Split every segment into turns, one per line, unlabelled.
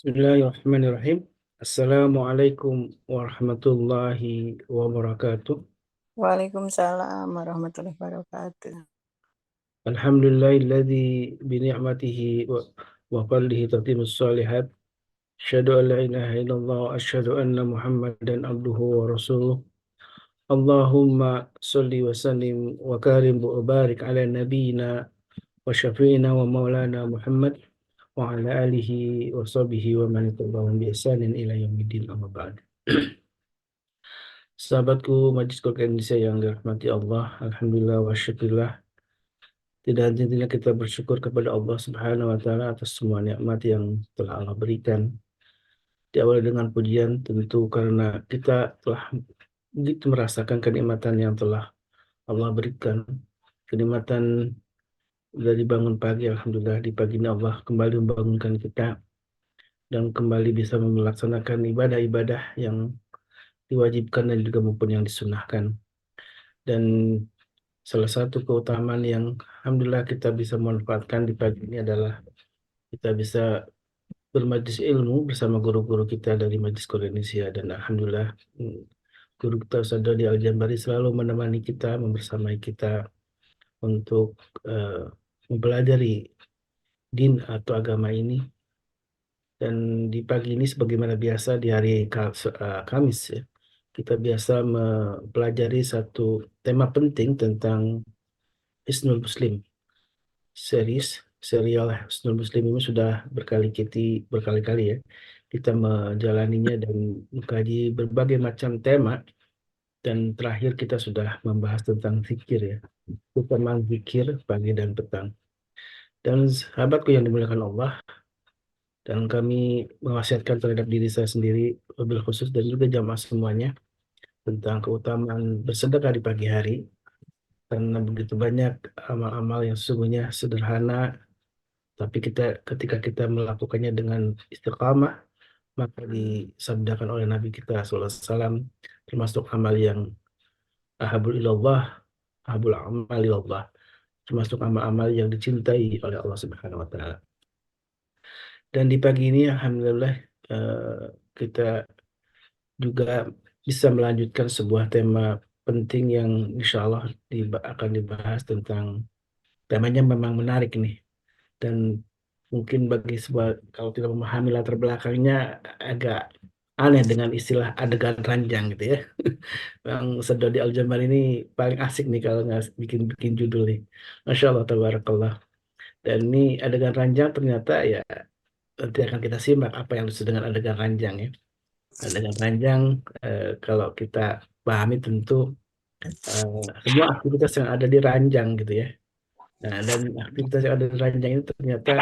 Bismillahirrahmanirrahim. Assalamualaikum warahmatullahi wabarakatuh.
Waalaikumsalam warahmatullahi wabarakatuh.
Alhamdulillahilladzi bi ni'matihi wa fadlihi tatimmus shalihat. Asyhadu an la ilaha illallah wa asyhadu anna Muhammadan abduhu wa rasuluh. Allahumma shalli wa sallim wa karim wa barik ala nabiyyina wa syafi'ina wa maulana Muhammad wa ala alihi wa sahbihi wa man tabi'ahum bi ihsanin ila yaumiddin amma ba'd. Sahabatku Majelis Quran Indonesia yang dirahmati Allah, Alhamdulillah wa syukurillah. Tidak henti-hentinya kita bersyukur kepada Allah Subhanahu wa Ta'ala atas semua nikmat yang telah Allah berikan. Diawali dengan pujian tentu karena kita telah begitu merasakan kenikmatan yang telah Allah berikan. Kenikmatan dari bangun pagi, Alhamdulillah di pagi ini Allah kembali membangunkan kita dan kembali bisa melaksanakan ibadah-ibadah yang diwajibkan dan juga maupun yang disunahkan. Dan salah satu keutamaan yang Alhamdulillah kita bisa manfaatkan di pagi ini adalah kita bisa bermajlis ilmu bersama guru-guru kita dari Majelis Quran Indonesia. Dan Alhamdulillah guru kita Ustaz Dodi Al-Jambari selalu menemani kita, membersamai kita untuk mempelajari din atau agama ini. Dan di pagi ini sebagaimana biasa di hari Kamis ya, kita biasa mempelajari satu tema penting tentang Hisnul Muslim. Serial Husnul Muslim ini sudah berkali-kali ya kita menjalaninya dan mengkaji berbagai macam tema, dan terakhir kita sudah membahas tentang zikir ya, utama zikir pagi dan petang. Dan sahabatku yang dimuliakan Allah, dan kami mewasiatkan terhadap diri saya sendiri wabil khusus dan juga jamaah semuanya tentang keutamaan bersedekah di pagi hari, karena begitu banyak amal-amal yang sesungguhnya sederhana, tapi ketika kita melakukannya dengan istiqamah, maka disabdakan oleh Nabi kita SAW, termasuk amal yang ahabul ilallah, ahabul amal ilallah, termasuk amal-amal yang dicintai oleh Allah Subhanahu wa Ta'ala. Dan di pagi ini, alhamdulillah, kita juga bisa melanjutkan sebuah tema penting yang insya Allah akan dibahas tentang, temanya memang menarik nih. Dan mungkin bagi sebuah, kalau tidak memahami latar belakangnya, agak aneh dengan istilah adegan ranjang gitu ya. Bang Sedodi Al-Jamal ini paling asik nih kalau nggak bikin judul nih. Masya Allah, tabarakallah. Dan ini adegan ranjang ternyata ya, nanti akan kita simak apa yang disebut dengan adegan ranjang ya. Adegan ranjang, kalau kita pahami tentu semua aktivitas yang ada di ranjang gitu ya. Nah, dan aktivitas yang ada di ranjang ini ternyata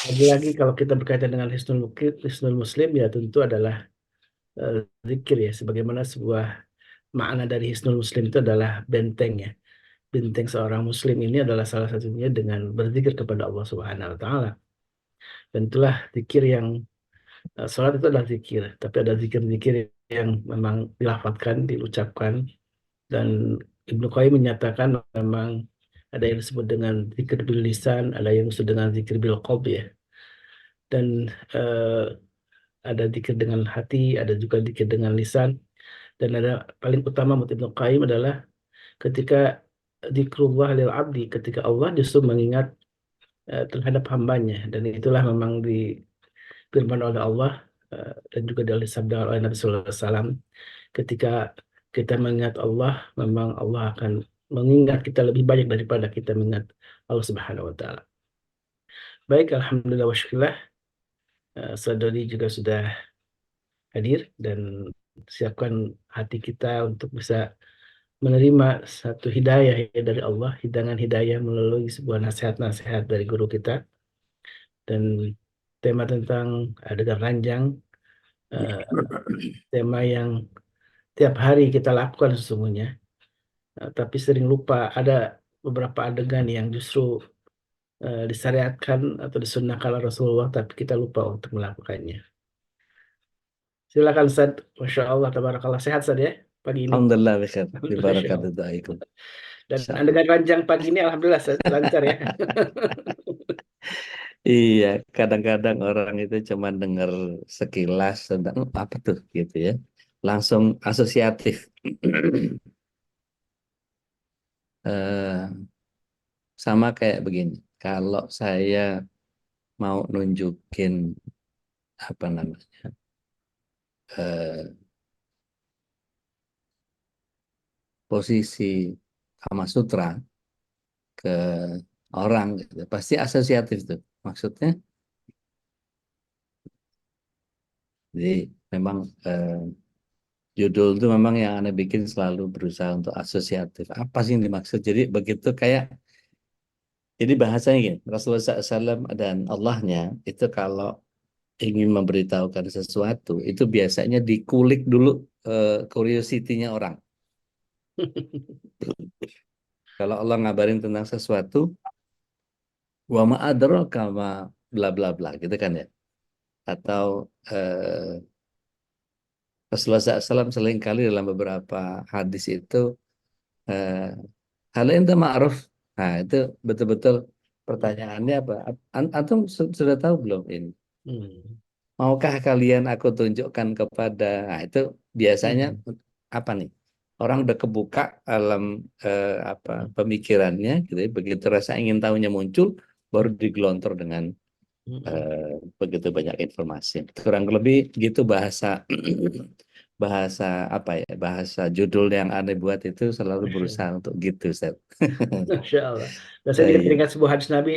lagi-lagi kalau kita berkaitan dengan Hisnul Muslim ya tentu adalah zikir ya, sebagaimana sebuah makna dari Hisnul Muslim itu adalah benteng ya. Benteng seorang muslim ini adalah salah satunya dengan berzikir kepada Allah Subhanahu wa taala. Dan itulah zikir yang salat itu adalah zikir, tapi ada zikir-zikir yang memang dilafadzkan, diucapkan, dan Ibnu Qayyim menyatakan memang ada yang disebut dengan zikir bil lisan, ada yang disebut dengan zikir bil qalb ya. Dan ada zikir dengan hati, ada juga zikir dengan lisan, dan ada paling utama menurut Ibnu Qayyim adalah ketika zikrullah lil abdi, ketika Allah justru mengingat terhadap hambanya, dan itulah memang difirman oleh Allah dan juga disabda oleh Nabi Sallallahu Alaihi Wasallam, ketika kita mengingat Allah, memang Allah akan mengingat kita lebih banyak daripada kita mengingat Allah Subhanahu Wa Taala. Baik, alhamdulillah wa syukurillah, saudari juga sudah hadir, dan siapkan hati kita untuk bisa menerima satu hidayah ya dari Allah, hidangan hidayah melalui sebuah nasihat-nasihat dari guru kita. Dan tema tentang adegan ranjang, eh, tema yang tiap hari kita lakukan sesungguhnya, tapi sering lupa. Ada beberapa adegan yang justru disyariatkan atau disunnahkan oleh Rasulullah, tapi kita lupa untuk melakukannya. Silakan Ustaz. Masya Allah, tabarakallah, sehat Ustaz ya pagi ini.
Alhamdulillah bikhair.
Masya Allah.
Bibarakallahu.
Dan adegan ranjang pagi ini alhamdulillah lancar ya.
Iya, kadang-kadang orang itu cuma dengar sekilas tentang apa tuh gitu ya, langsung asosiatif. Eh, Sama kayak begini, kalau saya mau nunjukin apa namanya eh, posisi Kama Sutra ke orang gitu, pasti asosiatif tuh. Maksudnya, jadi memang judul itu memang yang Anda bikin selalu berusaha untuk asosiatif. Apa sih yang dimaksud? Jadi begitu kayak, jadi bahasanya gini, Rasulullah SAW dan Allahnya itu kalau ingin memberitahukan sesuatu, itu biasanya dikulik dulu curiosity-nya orang. Kalau Allah ngabarin tentang sesuatu, wa ma adraka ma bla bla bla gitu kan ya. Atau Rasulullah SAW seringkali dalam beberapa hadis itu eh, hal itu ma'ruf. Nah, itu betul-betul pertanyaannya apa? Antum sudah tahu belum ini?
Hmm.
Maukah kalian aku tunjukkan kepada? Nah, itu biasanya
Hmm.
apa nih? Orang udah kebuka alam apa
Hmm.
pemikirannya gitu ya. Begitu rasa ingin tahunya muncul, baru digelontor dengan
Hmm.
eh, begitu banyak informasi. Kurang lebih gitu bahasa bahasa apa ya? Bahasa judul yang aneh buat itu selalu
Masya
berusaha
Allah.
untuk gitu, Ustaz.
Masya Allah. Dan saya juga
Iya.
teringat sebuah hadis Nabi,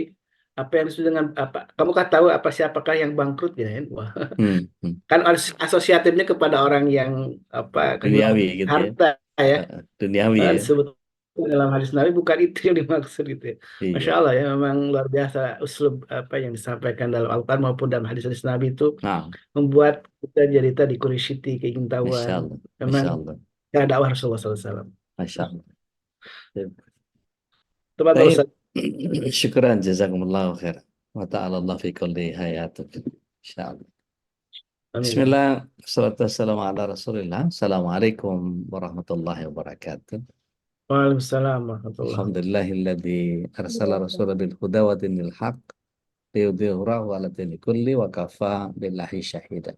apa yang disebut dengan apa? Kamu kan tahu apa siapakah yang bangkrut gitu kan? Wah,
Hmm.
kan asosiatifnya kepada orang yang apa kehilangan
Duniawi gitu ya.
harta ya.
Duniawi ya.
Disebut dalam hadis Nabi bukan itu yang dimaksud gitu ya. Masya
Iya.
Allah ya, memang luar biasa uslub apa yang disampaikan dalam Al-Quran maupun dalam hadis-hadis Nabi itu
Nah,
membuat kita jadi tadi curiosity,
Masya
keingintahuan.
Allah.
Memang
Masya Allah.
cara dakwah Rasulullah SAW.
Masya Allah.
Teman
Baik.
Ustaz.
Syukran jazakumullahu khair. Wa ta'ala Allah fi kulli hayatuk. Insya Allah.
Amin ya
Bismillah.
Allah.
Salatu wassalamu ala Rasulillah. Assalamualaikum warahmatullahi wabarakatuh.
Waalaikumsalam warahmatullahi
Alhamdulillahilladzi arsala rasulah bil huda wa dinil haq liyudhhirahu ala dini kulli wa kafa billahi syahida.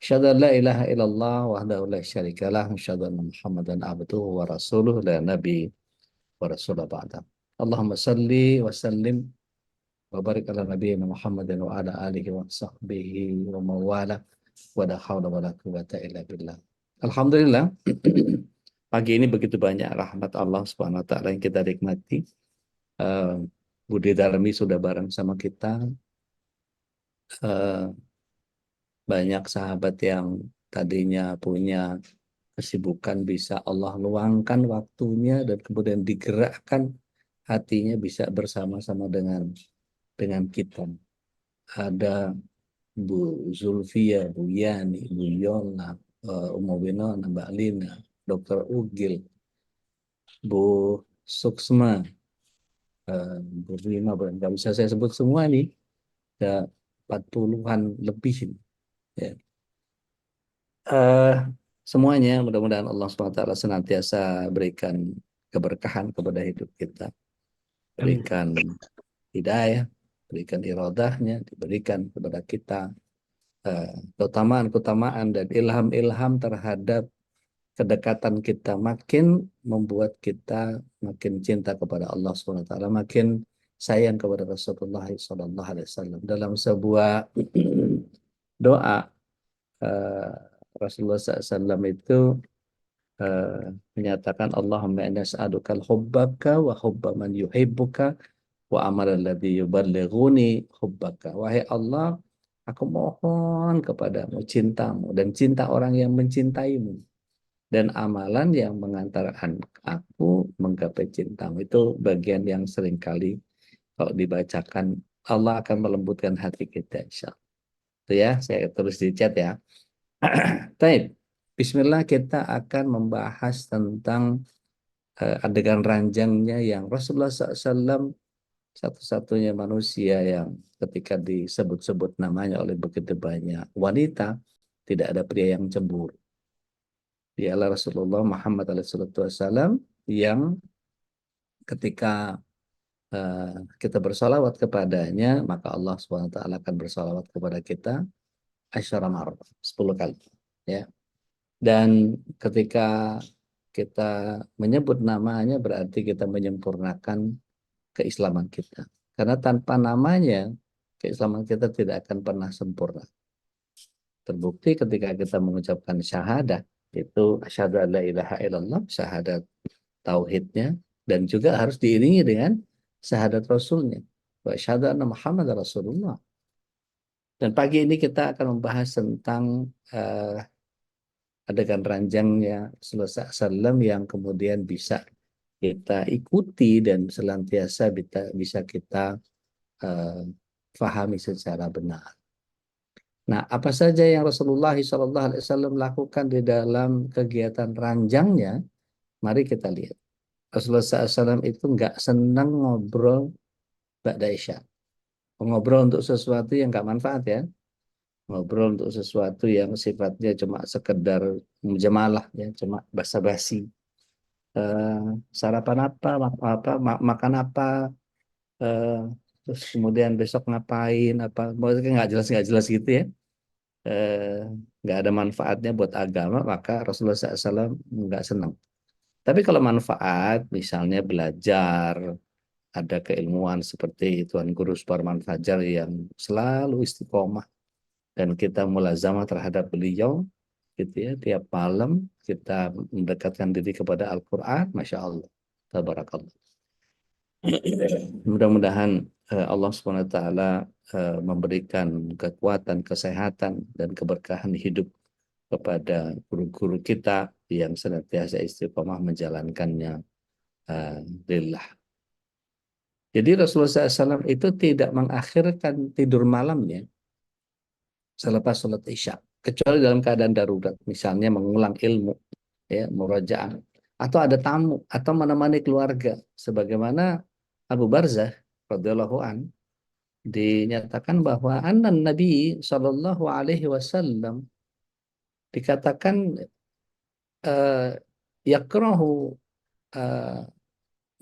Asyhadu an la ilaha illallah wahdahu la syarika lah. Asyhadu anna Muhammadan abduhu wa rasuluh la nabi wa rasulullah ba'da. Allahumma salli wa sallim wa barik ala nabiyyina Muhammadin wa ala alihi wa sahbihi wa mawala wa la hawla wa la quwwata illa billah. Alhamdulillah, pagi ini begitu banyak rahmat Allah Subhanahu wa taala yang kita nikmati. Eh, Budi Darmi sudah bareng sama kita. Eh, Banyak sahabat yang tadinya punya kesibukan bisa Allah luangkan waktunya dan kemudian digerakkan hatinya bisa bersama-sama dengan kita. Ada Bu Zulfia, Bu Yani, Bu Yona, Umo Winona, Mbak Lina, Dr. Ugil, Bu Suksma, Bu Rima, nggak bisa saya sebut semua nih, ada 40-an lebih ini. Ya. Eh, Semuanya mudah-mudahan Allah SWT senantiasa berikan keberkahan kepada hidup kita,
Amin.
berikan hidayah, berikan iradahnya, diberikan kepada kita keutamaan-keutamaan dan ilham-ilham terhadap kedekatan kita, makin membuat kita makin cinta kepada Allah SWT, makin sayang kepada Rasulullah SAW. Dalam sebuah doa eh, Rasulullah SAW itu eh, menyatakan Allahumma inna as'alukal hubbaka wa hubba man yuhibbuka wa amalan ladzi yuballighuni hubbaka. Wahai Allah, aku mohon kepadamu cintamu dan cinta orang yang mencintaimu dan amalan yang mengantarkan aku menggapai cintamu. Itu bagian yang seringkali kalau dibacakan Allah akan melembutkan hati kita insya Allah. Itu ya, saya tulis di chat ya. Baik, Bismillah kita akan membahas tentang adegan ranjangnya yang Rasulullah SAW satu-satunya manusia yang ketika disebut-sebut namanya oleh begitu banyak wanita, tidak ada pria yang cemburu. Dialah Rasulullah Muhammad SAW yang ketika kita bersolawat kepadanya, maka Allah SWT akan bersolawat kepada kita asyara marrah, 10 kali. Ya. Dan ketika kita menyebut namanya berarti kita menyempurnakan keislaman kita. Karena tanpa namanya, keislaman kita tidak akan pernah sempurna. Terbukti ketika kita mengucapkan syahadat, itu asyhadu an la ilaha illallah, syahadat tauhidnya, dan juga harus diiringi dengan syahadat rasulnya. Wa asyhadu anna Muhammad Rasulullah. Dan pagi ini kita akan membahas tentang adegan ranjangnya Rasulullah SAW yang kemudian bisa kita ikuti dan senantiasa bisa kita fahami secara benar. Nah, apa saja yang Rasulullah SAW lakukan di dalam kegiatan ranjangnya, mari kita lihat. Rasulullah SAW itu nggak senang ngobrol ba'da isya. Ngobrol untuk sesuatu yang nggak manfaat ya. Ngobrol untuk sesuatu yang sifatnya cuma sekedar menjemalah ya, cuma basa-basi. Sarapan apa, makan apa, terus kemudian besok ngapain, apa, maksudnya nggak jelas gitu ya. Nggak ada manfaatnya buat agama, maka Rasulullah SAW nggak senang. Tapi kalau manfaat, misalnya belajar, ada keilmuan seperti Tuan Guru Suparman Fajar yang selalu istiqomah, dan kita mulazamah terhadap beliau, gitu ya, tiap malam kita mendekatkan diri kepada Al-Quran, Masya Allah, tabarakallah. Mudah-mudahan Allah SWT memberikan kekuatan, kesehatan, dan keberkahan hidup kepada guru-guru kita yang senantiasa istiqomah menjalankannya lillah. Jadi Rasulullah SAW itu tidak mengakhirkan tidur malamnya selepas sholat isya, kecuali dalam keadaan darurat, misalnya mengulang ilmu, ya, murajaah, atau ada tamu, atau menemani keluarga, sebagaimana Abu Barzah radhiyallahu an dinyatakan bahwa anan Nabi Shallallahu Alaihi Wasallam dikatakan yakrahu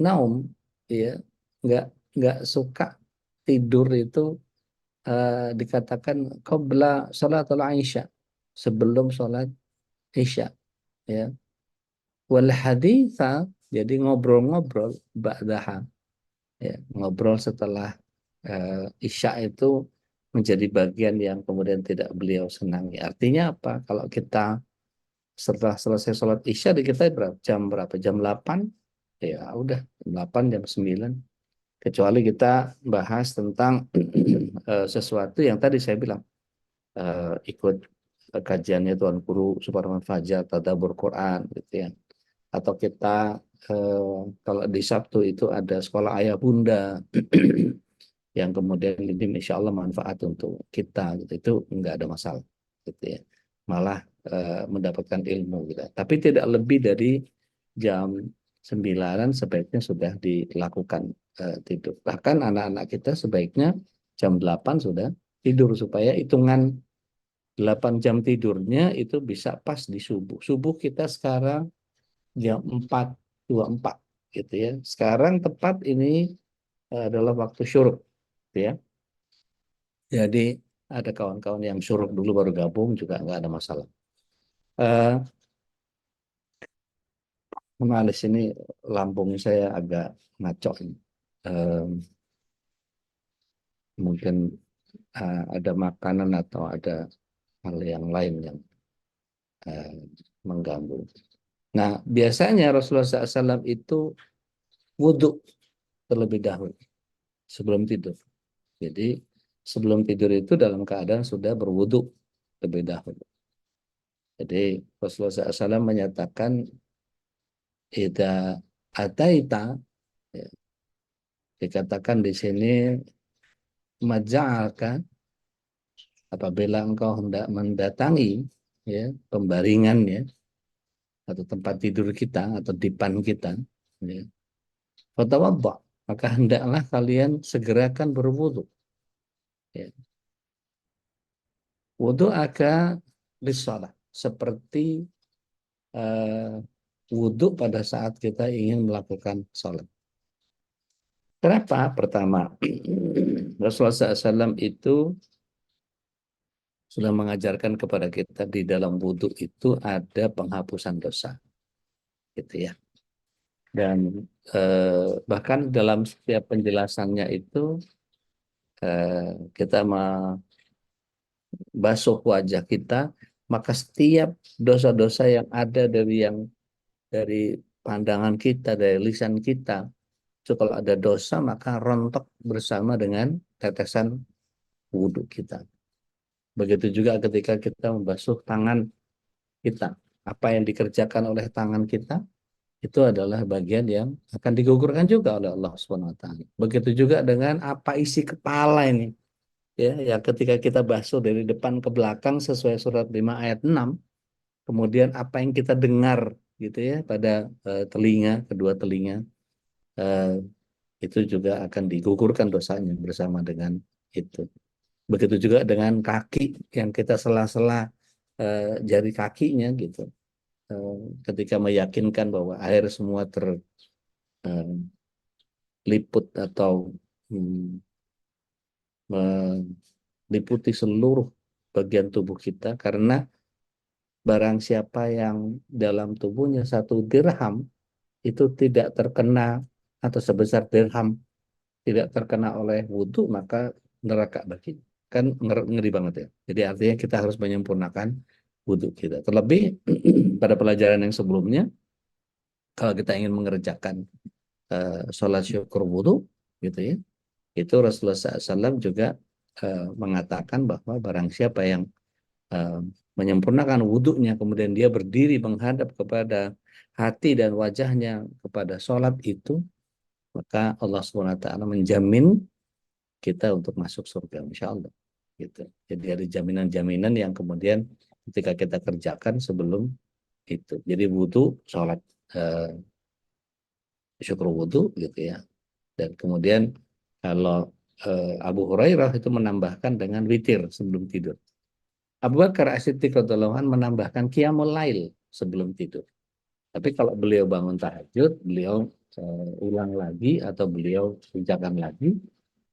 naum, ya, nggak nggak suka tidur itu, dikatakan qabla salatul isya, sebelum sholat isya, ya, wal haditha, jadi ngobrol-ngobrol ba'daha, ya, ngobrol setelah isya itu menjadi bagian yang kemudian tidak beliau senangi. Artinya apa? Kalau kita setelah selesai sholat isya di kita berapa? Jam 8? Ya udah, jam 8, jam 9. Kecuali kita bahas tentang sesuatu yang tadi saya bilang, ikut kajiannya Tuan Guru Suparman Fajar, tadabbur Quran, gitu ya. Atau kita kalau di Sabtu itu ada sekolah ayah bunda yang kemudian ini insya Allah manfaat untuk kita, gitu. Itu nggak ada masalah, gitu ya. Malah mendapatkan ilmu, gitu. Tapi tidak lebih dari jam 9 sebaiknya sudah dilakukan tidur. Bahkan anak-anak kita sebaiknya jam 8 sudah tidur, supaya hitungan 8 jam tidurnya itu bisa pas di subuh. Subuh kita sekarang jam 4.24, gitu ya. Sekarang tepat ini adalah waktu syuruk, gitu ya. Jadi ada kawan-kawan yang syuruk dulu baru gabung juga nggak ada masalah. Malas ini lambung saya agak ngaco ini. Mungkin ada makanan atau ada hal yang lain yang mengganggu. Nah, biasanya Rasulullah SAW itu wudhu terlebih dahulu sebelum tidur. Jadi sebelum tidur itu dalam keadaan sudah berwudhu terlebih dahulu. Jadi Rasulullah SAW menyatakan idza ataita, ya, dikatakan di sini maja'aka, apabila engkau hendak mendatangi, ya, pembaringan, ya, atau tempat tidur kita atau dipan kita, ya, fatawadda, maka hendaklah kalian segerakan berwudu, ya. Wudu aka lissalah, seperti wudu pada saat kita ingin melakukan sholat. Kenapa? Pertama, Rasulullah SAW itu sudah mengajarkan kepada kita di dalam wudhu itu ada penghapusan dosa, gitu ya. Dan bahkan dalam setiap penjelasannya itu kita membasuh wajah kita, maka setiap dosa-dosa yang ada dari pandangan kita, dari lisan kita, itu kalau ada dosa maka rontok bersama dengan tetesan wudhu kita. Begitu juga ketika kita membasuh tangan kita. Apa yang dikerjakan oleh tangan kita itu adalah bagian yang akan digugurkan juga oleh Allah Subhanahu wa taala. Begitu juga dengan apa isi kepala ini. Ya, yang ketika kita basuh dari depan ke belakang sesuai surat 5 ayat 6, kemudian apa yang kita dengar gitu ya pada telinga, kedua telinga, eh, itu juga akan digugurkan dosanya bersama dengan itu. Begitu juga dengan kaki yang kita sela-sela jari kakinya gitu. Ketika meyakinkan bahwa air semua terliput atau meliputi seluruh bagian tubuh kita, karena barang siapa yang dalam tubuhnya 1 dirham itu tidak terkena atau sebesar dirham tidak terkena oleh wudhu, maka neraka bagi. Kan ngeri banget ya. Jadi artinya kita harus menyempurnakan wudhu kita. Terlebih pada pelajaran yang sebelumnya, kalau kita ingin mengerjakan sholat syukur wudhu, gitu ya, itu Rasulullah SAW juga mengatakan bahwa barang siapa yang menyempurnakan wudhunya, kemudian dia berdiri menghadap kepada hati dan wajahnya kepada sholat itu, maka Allah SWT menjamin kita untuk masuk surga, insya Allah. Gitu. Jadi ada jaminan-jaminan yang kemudian ketika kita kerjakan sebelum itu. Jadi wudhu, sholat syukur wudhu, gitu ya. Dan kemudian kalau Abu Hurairah itu menambahkan dengan witir sebelum tidur. Abu Bakar As-Siddiq radhiyallahu anhu menambahkan qiyamul lail sebelum tidur. Tapi kalau beliau bangun tahajud, beliau ulang lagi atau beliau kerjakan lagi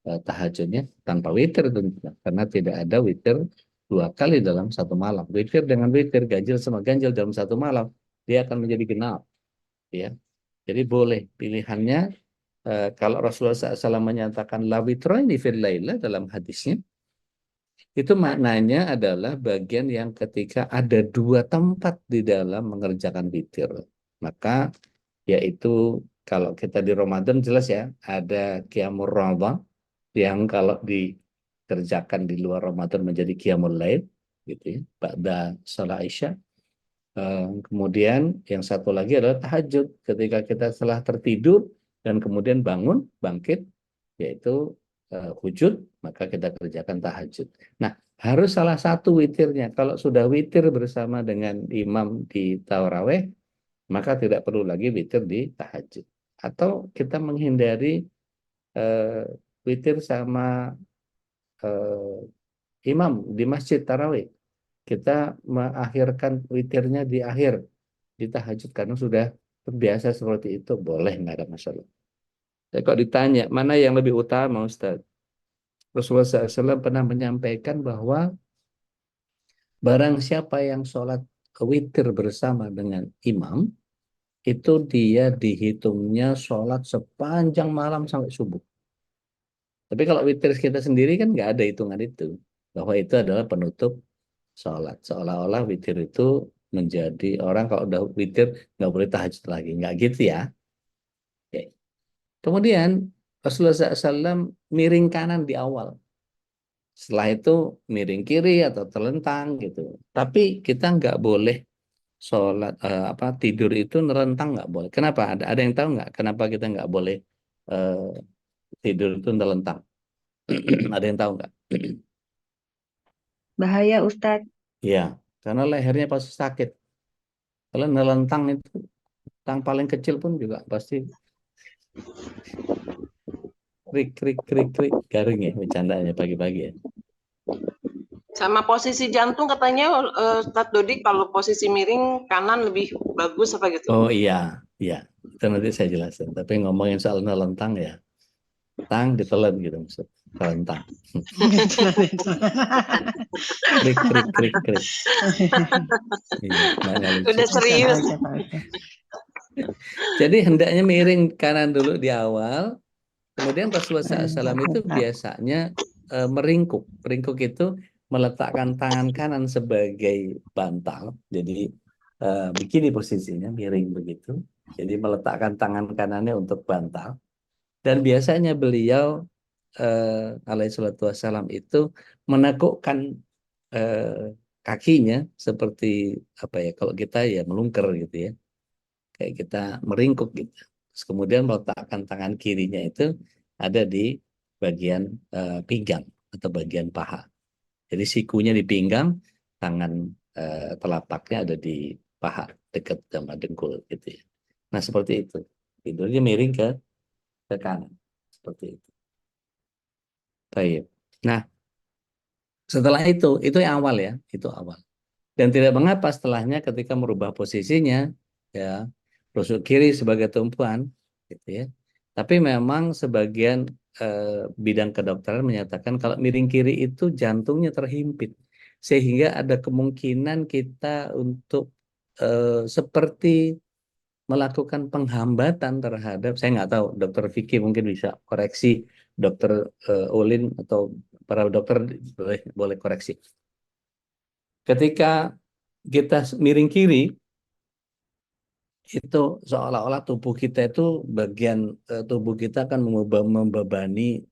tahajudnya tanpa witir tentunya, karena tidak ada witir 2 kali dalam satu malam. Witir dengan witir, ganjil sama ganjil dalam satu malam, dia akan menjadi genap, ya. Jadi boleh pilihannya. Kalau Rasulullah SAW menyatakan la witraini fil laila dalam hadisnya, itu maknanya adalah bagian yang ketika ada 2 tempat di dalam mengerjakan witir. Maka yaitu kalau kita di Ramadan jelas ya, ada qiyamul Ramadan yang kalau dikerjakan di luar Ramadan menjadi qiyamul lail, gitu ya, ba'da salat Isya. Kemudian yang satu lagi adalah tahajud, ketika kita setelah tertidur dan kemudian bangun, bangkit, yaitu wujud, maka kita kerjakan tahajud. Nah, harus salah satu witirnya. Kalau sudah witir bersama dengan imam di tarawih, maka tidak perlu lagi witir di tahajud. Atau kita menghindari witir sama imam di masjid tarawih. Kita mengakhirkan witirnya di akhir, di tahajud, karena sudah terbiasa seperti itu, boleh, nggak ada masalah. Jadi kok ditanya, mana yang lebih utama, Ustaz? Rasulullah SAW pernah menyampaikan bahwa barang siapa yang sholat witir bersama dengan imam, itu dia dihitungnya sholat sepanjang malam sampai subuh. Tapi kalau witir kita sendiri kan nggak ada hitungan itu, bahwa itu adalah penutup sholat. Seolah-olah witir itu menjadi orang kalau udah witir nggak boleh tahajud lagi, nggak gitu ya. Oke. Kemudian Rasulullah SAW miring kanan di awal. Setelah itu miring kiri atau terlentang gitu. Tapi kita nggak boleh sholat tidur itu nerentang, nggak boleh. Kenapa? Ada yang tahu nggak? Kenapa kita nggak boleh tidur itu nerentang? Ada yang tahu nggak?
Bahaya Ustadz.
Ya, karena lehernya pasti sakit. Kalau nerentang itu, tang paling kecil pun juga pasti krik krik krik krik garing ya, bercandanya pagi-pagi ya.
Sama posisi jantung katanya Ustadz Dodi kalau posisi miring kanan lebih bagus apa gitu.
Oh iya, iya. Itu nanti saya jelasin. Tapi ngomongin soal nerentang ya, tang ditelan gitu maksud. Telentang. Krik krik krik krik. Iya, nggak lucu.
Udah
Masya
serius.
aja Pak Ustaz.
Jadi hendaknya miring kanan dulu di awal. Kemudian Rasulullah SAW itu
Ustaz.
biasanya meringkuk. Meringkuk itu meletakkan tangan kanan sebagai bantal. Jadi begini posisinya, miring begitu. Jadi meletakkan tangan kanannya untuk bantal. Dan biasanya beliau alaihi salatu wassalam itu menekukkan kakinya seperti apa ya, kalau kita ya melungker gitu ya. Kayak kita meringkuk gitu. Terus kemudian meletakkan tangan kirinya itu ada di bagian pinggang atau bagian paha. Jadi sikunya di pinggang, tangan telapaknya ada di paha dekat sama dengkul gitu ya. Nah seperti itu. Tidurnya miring ke kanan seperti itu. Baik. Nah setelah itu yang awal ya, itu awal. Dan tidak mengapa setelahnya ketika merubah posisinya, ya, rusuk kiri sebagai tumpuan, gitu ya. Tapi memang sebagian bidang kedokteran menyatakan kalau miring kiri itu jantungnya terhimpit, sehingga ada kemungkinan kita untuk seperti melakukan penghambatan terhadap, saya nggak tahu, dokter Vicky mungkin bisa koreksi, dokter Ulin atau para dokter boleh koreksi. Ketika kita miring kiri, itu seolah-olah tubuh kita itu bagian tubuh kita akan membebani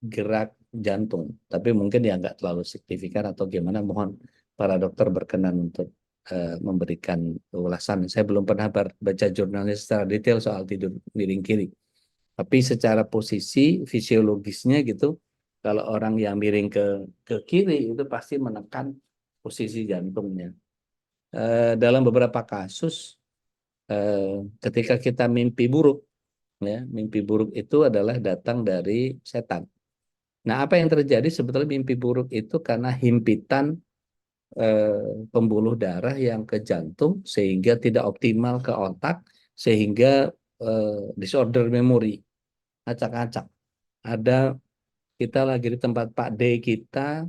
gerak jantung. Tapi mungkin ya nggak terlalu signifikan atau gimana. Mohon para dokter berkenan untuk memberikan ulasan. Saya belum pernah baca jurnalnya secara detail soal tidur miring kiri. Tapi secara posisi fisiologisnya gitu, kalau orang yang miring ke kiri itu pasti menekan posisi jantungnya. Dalam beberapa kasus ketika kita mimpi buruk, ya, mimpi buruk itu adalah datang dari setan. Nah, apa yang terjadi sebetulnya mimpi buruk itu karena himpitan pembuluh darah yang ke jantung sehingga tidak optimal ke otak sehingga disorder memori, acak-acak. Ada kita lagi di tempat Pak D kita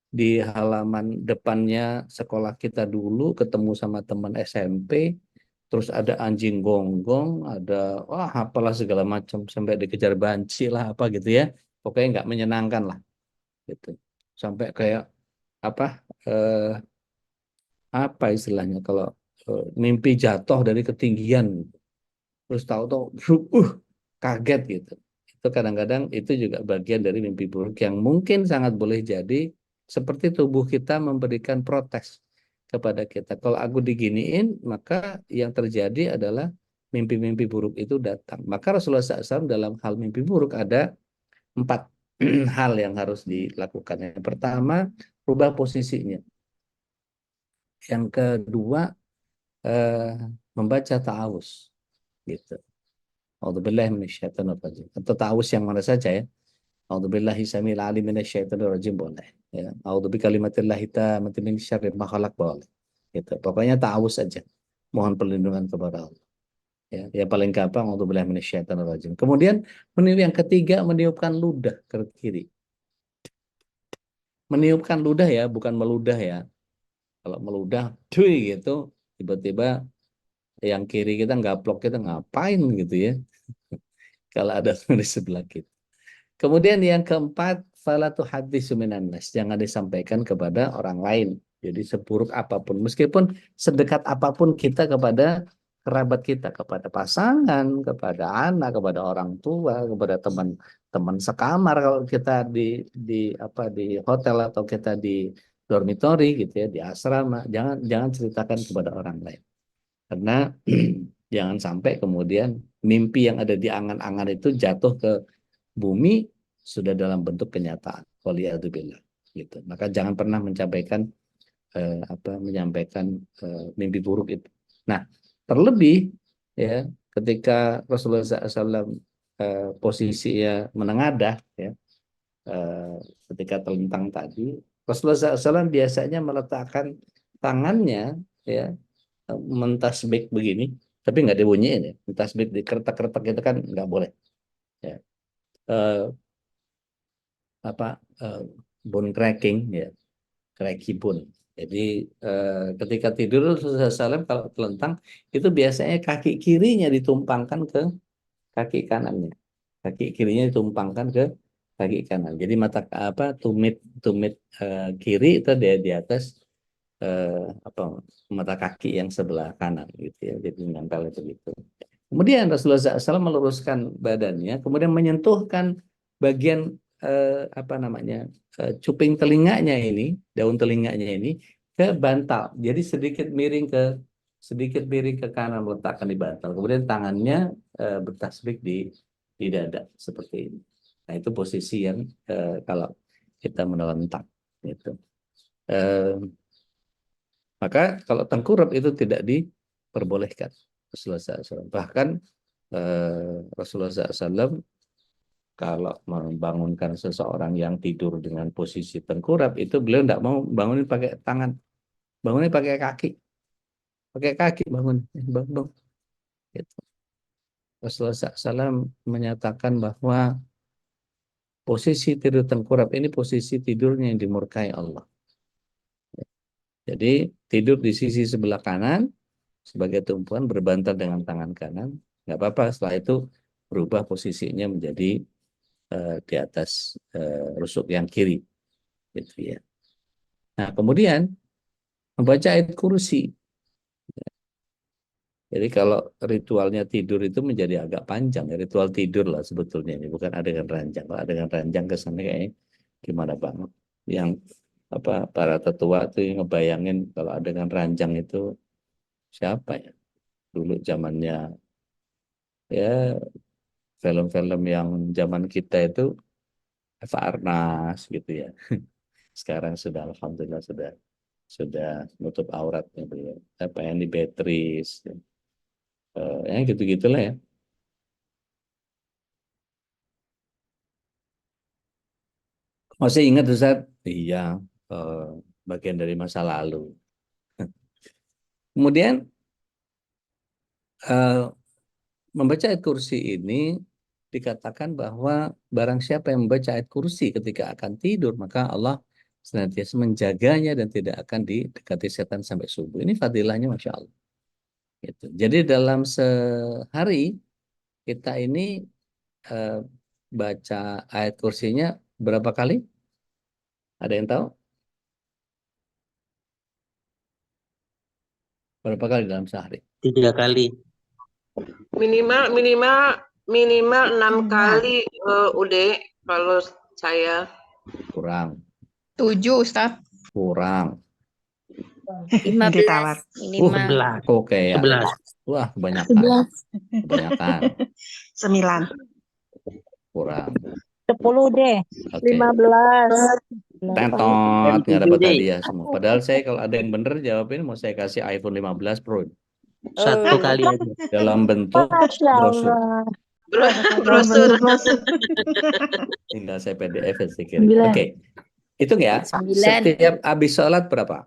di halaman depannya sekolah kita dulu ketemu sama teman SMP. Terus ada anjing gonggong, ada wah apalah segala macam sampai dikejar banci lah apa gitu ya. Pokoknya nggak menyenangkan lah gitu. Sampai kayak apa apa istilahnya kalau mimpi jatuh dari ketinggian terus tahu-tahu kaget gitu. Itu kadang-kadang itu juga bagian dari mimpi buruk yang mungkin sangat boleh jadi seperti tubuh kita memberikan protes kepada kita. Kalau aku diginiin, maka yang terjadi adalah mimpi-mimpi buruk itu datang. Maka Rasulullah SAW dalam hal mimpi buruk ada 4 hal yang harus dilakukan. Yang pertama, rubah posisinya. Yang kedua, membaca ta'awuz. Gitu. A'udzubillahi minasyaitonir rajim. Atau ta'awuz yang mana saja ya. A'udzubillahi samil alim minasyaitonir rajim boleh. Ya. A'udzubikalimatillahi tammati min syarri ma khalaq boleh. Gitu. Pokoknya ta'awuz saja. Mohon perlindungan kepada Allah. Ya, yang paling gampang untuk bilang minasyaitonir rajim. Kemudian yang ketiga meniupkan ludah ke kiri. Meniupkan ludah ya, bukan meludah ya. Kalau meludah, cuy gitu, tiba-tiba yang kiri kita gaplok kita ngapain gitu ya. Kalau ada di sebelah kita. Kemudian yang keempat, fala tuhaddisu minan nas, jangan disampaikan kepada orang lain. Jadi seburuk apapun, meskipun sedekat apapun kita kepada kerabat kita, kepada pasangan, kepada anak, kepada orang tua, kepada teman-teman sekamar kalau kita di hotel atau kita di dormitory gitu ya, di asrama, jangan ceritakan kepada orang lain. Karena jangan sampai kemudian mimpi yang ada di angan-angan itu jatuh ke bumi sudah dalam bentuk kenyataan. Waliyadzubillah gitu. Maka jangan pernah menyampaikan mimpi buruk itu. Nah, terlebih ya ketika Rasulullah SAW posisinya menengadah ya ketika telentang tadi, Rasulullah SAW biasanya meletakkan tangannya ya mentasbih begini, tapi nggak dibunyiin ya. Mentasbih di kertak-kertak itu kan nggak boleh. Ya. eh, apa bone cracking ya, cracking bone. Jadi ketika tidur Rasulullah SAW kalau telentang itu biasanya kaki kirinya ditumpangkan ke kaki kanannya. Kaki kirinya ditumpangkan ke kaki kanan. Jadi mata tumit kiri itu di atas apa mata kaki yang sebelah kanan gitu ya. Jadi nempel itu gitu. Kemudian Rasulullah SAW meluruskan badannya, kemudian menyentuhkan bagian apa namanya cuping telinganya ini, daun telinganya ini ke bantal. Jadi sedikit miring ke kanan meletakkan di bantal. Kemudian tangannya bertasbih di dada seperti ini. Nah itu posisi yang kalau kita menelentang gitu. Maka kalau tengkurap itu tidak diperbolehkan. Rasulullah SAW. Bahkan Rasulullah SAW kalau membangunkan seseorang yang tidur dengan posisi tengkurap itu beliau tidak mau bangunin pakai tangan, bangunin pakai kaki bangun, bangun. Gitu. Rasulullah SAW menyatakan bahwa posisi tidur tengkurap ini posisi tidurnya yang dimurkai Allah. Jadi tidur di sisi sebelah kanan sebagai tumpuan berbantal dengan tangan kanan, nggak apa-apa. Setelah itu berubah posisinya menjadi di atas rusuk yang kiri, gitu ya. Nah kemudian membaca ayat kursi. Jadi kalau ritualnya tidur itu menjadi agak panjang, ya, ritual tidur lah sebetulnya ini bukan adegan ranjang. Kalau adegan ranjang kesannya kayaknya gimana banget. Yang apa para tetua tuh yang ngebayangin kalau adegan ranjang itu siapa ya? Dulu zamannya ya film-film yang zaman kita itu Eva Arnaz gitu ya. Sekarang sudah alhamdulillah sudah nutup auratnya beliau. Apa yang di Beatrice, ya gitu-gitulah ya. Masih ingat Ustaz? Iya, eh, bagian dari masa lalu. Kemudian membaca ayat kursi ini dikatakan bahwa barang siapa yang membaca ayat kursi ketika akan tidur, maka Allah senantiasa menjaganya dan tidak akan didekati setan sampai subuh. Ini fadilahnya Masya Allah. Gitu. Jadi dalam sehari kita ini eh, baca ayat kursinya berapa kali? Ada yang tahu? Berapa kali dalam sehari?
3 kali.
Minimal 6 kali udah kalau saya.
Kurang.
7 Ustaz.
Kurang.
15
11.
Oke ya.
11.
Wah, kebanyakan. Kebanyakan.
9.
Kurang.
10 deh.
Oke.
15.
Tetot, nggak dapat
7 deh.
hadiah semua. Padahal saya kalau ada yang bener jawabin mau saya kasih iPhone 15 Pro
1 kali aja.
dalam bentuk
Masya
brosur.
Allah.
Brosur.
Tinggal saya PDF saya kirim.
9.
Oke. Hitung ya.
9.
Setiap habis sholat berapa?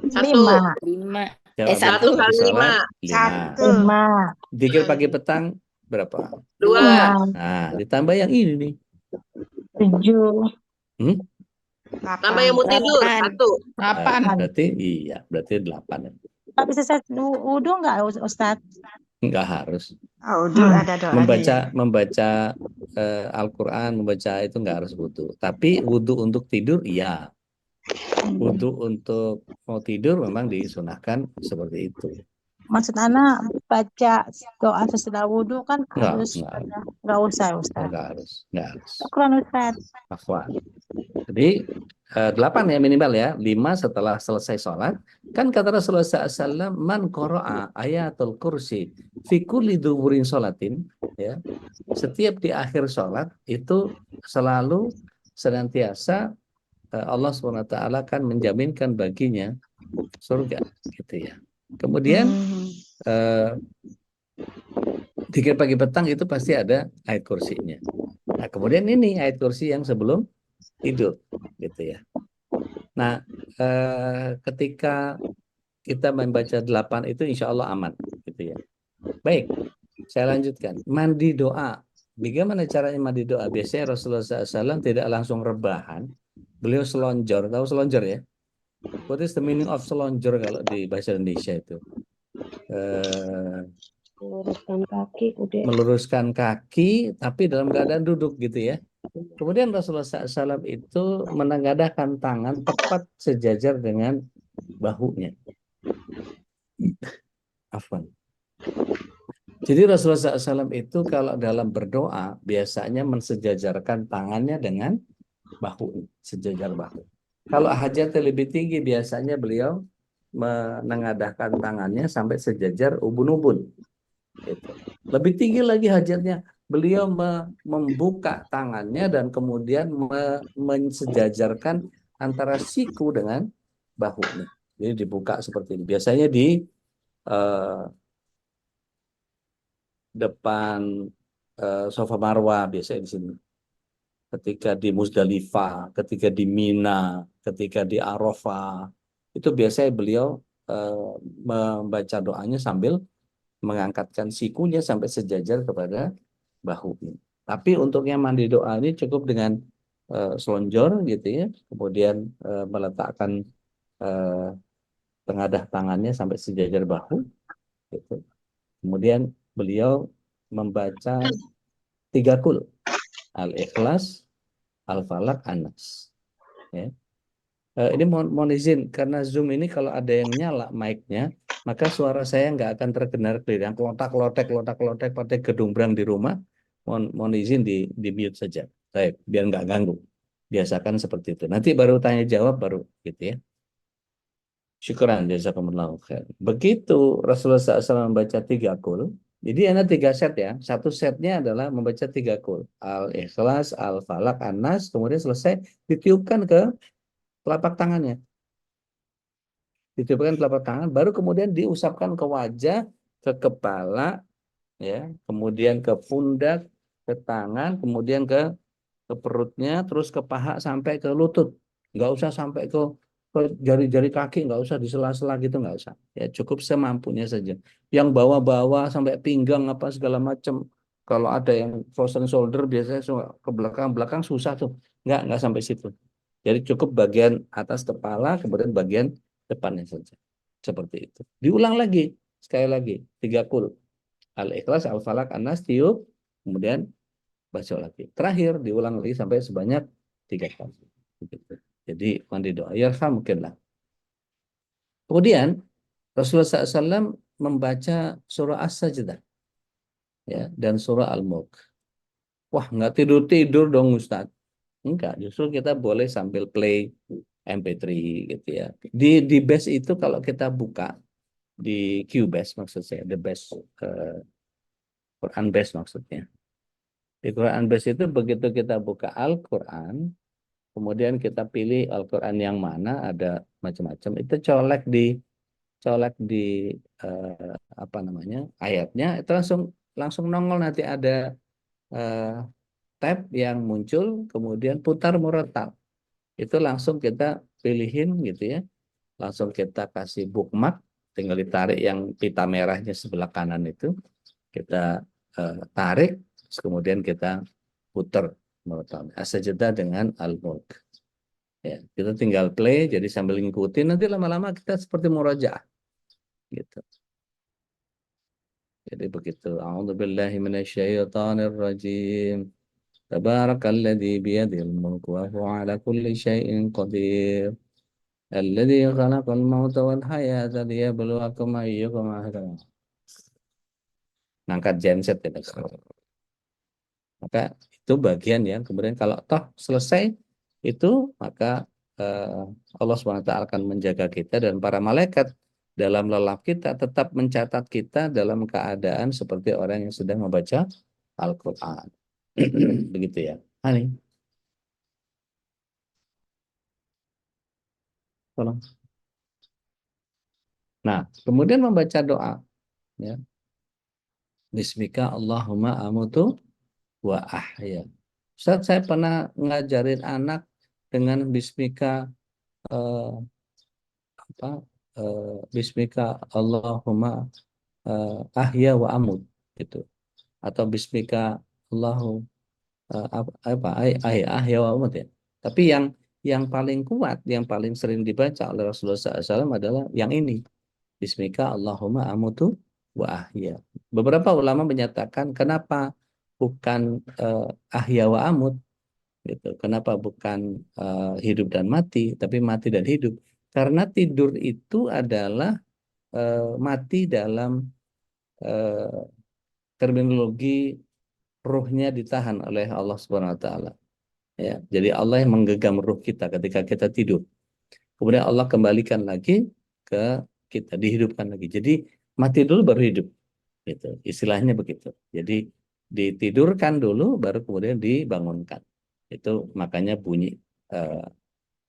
1.
5.
Setiap
1
habis
kali
sholat
5.
5. Zikir pagi petang berapa?
2.
Nah, ditambah yang ini nih.
7.
Tambah yang mau tidur 1.
8.
Berarti 8.
Tapi selesai wudhu nggak Ustaz?
Enggak harus.
Ada doa.
Membaca Al-Quran, membaca itu enggak harus wudhu. Tapi wudhu untuk tidur, iya. Wudhu untuk mau tidur memang disunahkan seperti itu.
Maksud anak baca doa sesudah wudhu kan
Enggak,
harus
enggak.
nggak usah Ustaz.
Enggak harus.
Syukran Ustaz.
Afwan. Jadi 8 ya minimal ya. 5 setelah selesai sholat. Kan kata Rasulullah SAW, man qara'a ayatul kursi fi kulli dhuhurin sholatin, ya. Setiap di akhir sholat itu selalu senantiasa Allah SWT akan menjaminkan baginya surga, gitu ya. Kemudian zikir pagi petang itu pasti ada ayat kursinya. Nah, kemudian ini ayat kursi yang sebelum tidur, gitu ya. Nah, ketika kita membaca 8 itu insya Allah aman, gitu ya. Baik, saya lanjutkan. Mandi doa bagaimana caranya mandi doa? Biasanya Rasulullah SAW tidak langsung rebahan, beliau selonjor. Tahu selonjor ya? What is the meaning of selonjor kalau di bahasa Indonesia itu?
Luruskan kaki, udah.
Meluruskan kaki, tapi dalam keadaan duduk gitu ya. Kemudian Rasulullah SAW itu menengadahkan tangan tepat sejajar dengan bahunya. Afwan. Jadi Rasulullah SAW itu kalau dalam berdoa biasanya mensejajarkan tangannya dengan bahu, sejajar bahu. Kalau hajatnya lebih tinggi biasanya beliau menengadahkan tangannya sampai sejajar ubun-ubun. Gitu. Lebih tinggi lagi hajatnya, beliau membuka tangannya dan kemudian mensejajarkan antara siku dengan bahunya. Jadi dibuka seperti ini. Biasanya di depan Safa Marwah, biasanya di sini. Ketika di Musdalifah, ketika di Mina, ketika di Arafah, itu biasanya beliau membaca doanya sambil mengangkatkan sikunya sampai sejajar kepada bahunya. Tapi untuk yang mandi doa ini cukup dengan selonjor gitu ya, kemudian meletakkan tengadah tangannya sampai sejajar bahu, gitu. Kemudian beliau membaca 3 kul, Al-Ikhlas, Al-Falaq, An-Nas. Ya. Ini mohon izin karena Zoom ini kalau ada yang nyala mic-nya, maka suara saya nggak akan terdengar clear. Yang kelotak-kelotek pada gedumbrang di rumah, mohon izin di mute saja. Baik, biar nggak ganggu. Biasakan seperti itu. Nanti baru tanya jawab baru gitu ya. Syukran jazakumullahu khair. Begitu Rasulullah SAW membaca 3 kul, jadi ada 3 set ya. Satu setnya adalah membaca 3 kul. Al-Ikhlas, Al-Falaq, An-Nas, kemudian selesai ditiupkan ke telapak tangannya. Ditiupkan telapak tangan, baru kemudian diusapkan ke wajah, ke kepala, ya, kemudian ke pundak, ke tangan, kemudian ke perutnya, terus ke paha sampai ke lutut. Nggak usah sampai ke jari-jari kaki, nggak usah di sela-sela gitu, nggak usah. Ya cukup semampunya saja. Yang bawa-bawa sampai pinggang apa segala macam. Kalau ada yang frozen shoulder biasanya ke belakang-belakang susah tuh. Nggak sampai situ. Jadi cukup bagian atas kepala, kemudian bagian depannya saja. Seperti itu. Diulang lagi, sekali lagi, 3 kul. Al-Ikhlas, Al-Falaq, An-Nas, tiup, kemudian baca lagi. Terakhir diulang lagi sampai sebanyak 3 kali. Begitu. Jadi mandi doa yarhamukallah. Kemudian Rasulullah SAW membaca surah As-Sajdah ya dan surah Al-Mulk. Wah, nggak tidur-tidur dong Ustaz. Enggak, justru kita boleh sambil play MP3 gitu ya. Di base itu kalau kita buka di QBase maksud saya, the best Quran base maksudnya. Di Quran base itu begitu kita buka Al-Quran, kemudian kita pilih Al-Quran yang mana, ada macam-macam, itu colek di apa namanya ayatnya, itu langsung nongol, nanti ada tab yang muncul, kemudian putar murotal, itu langsung kita pilihin gitu ya, langsung kita kasih bookmark, tinggal ditarik yang pita merahnya sebelah kanan itu, kita tarik, kemudian kita putar murotal As-Sajdah dengan Al-Mulk. Ya, kita tinggal play, jadi sambil ngikutin, nanti lama-lama kita seperti murajaah gitu. Jadi begitu. A'udzubillahi minasyaitonirrajim. Tabarakalladzi biyadihil mulku wa huwa ala kulli syai'in qadir. Alladzi khalaqal mauta wal hayata liyabluwakum ayyukum ahsanu. Ngangkat genset ya. Maka itu bagian yang kemudian kalau toh selesai itu, maka Allah SWT akan menjaga kita dan para malaikat dalam lelap kita tetap mencatat kita dalam keadaan seperti orang yang sedang membaca Al-Quran. Begitu ya. Hani. Tolong. Nah, kemudian membaca doa. Ya. Bismika Allahumma amutu wa ahya. Ustaz, saya pernah ngajarin anak dengan Bismika Bismika Allahumma ahya wa amut gitu, atau Bismika Allahu ahya wa amut ya. Tapi yang paling kuat, yang paling sering dibaca oleh Rasulullah SAW adalah yang ini. Bismika Allahumma amutu wa ahya. Beberapa ulama menyatakan kenapa bukan ahya wa amut gitu. Kenapa bukan hidup dan mati, tapi mati dan hidup? Karena tidur itu adalah mati dalam terminologi ruhnya ditahan oleh Allah Subhanahu wa taala. Ya, jadi Allah yang menggenggam ruh kita ketika kita tidur. Kemudian Allah kembalikan lagi ke kita, dihidupkan lagi. Jadi mati dulu baru hidup. Gitu. Istilahnya begitu. Jadi ditidurkan dulu baru kemudian dibangunkan. Itu makanya bunyi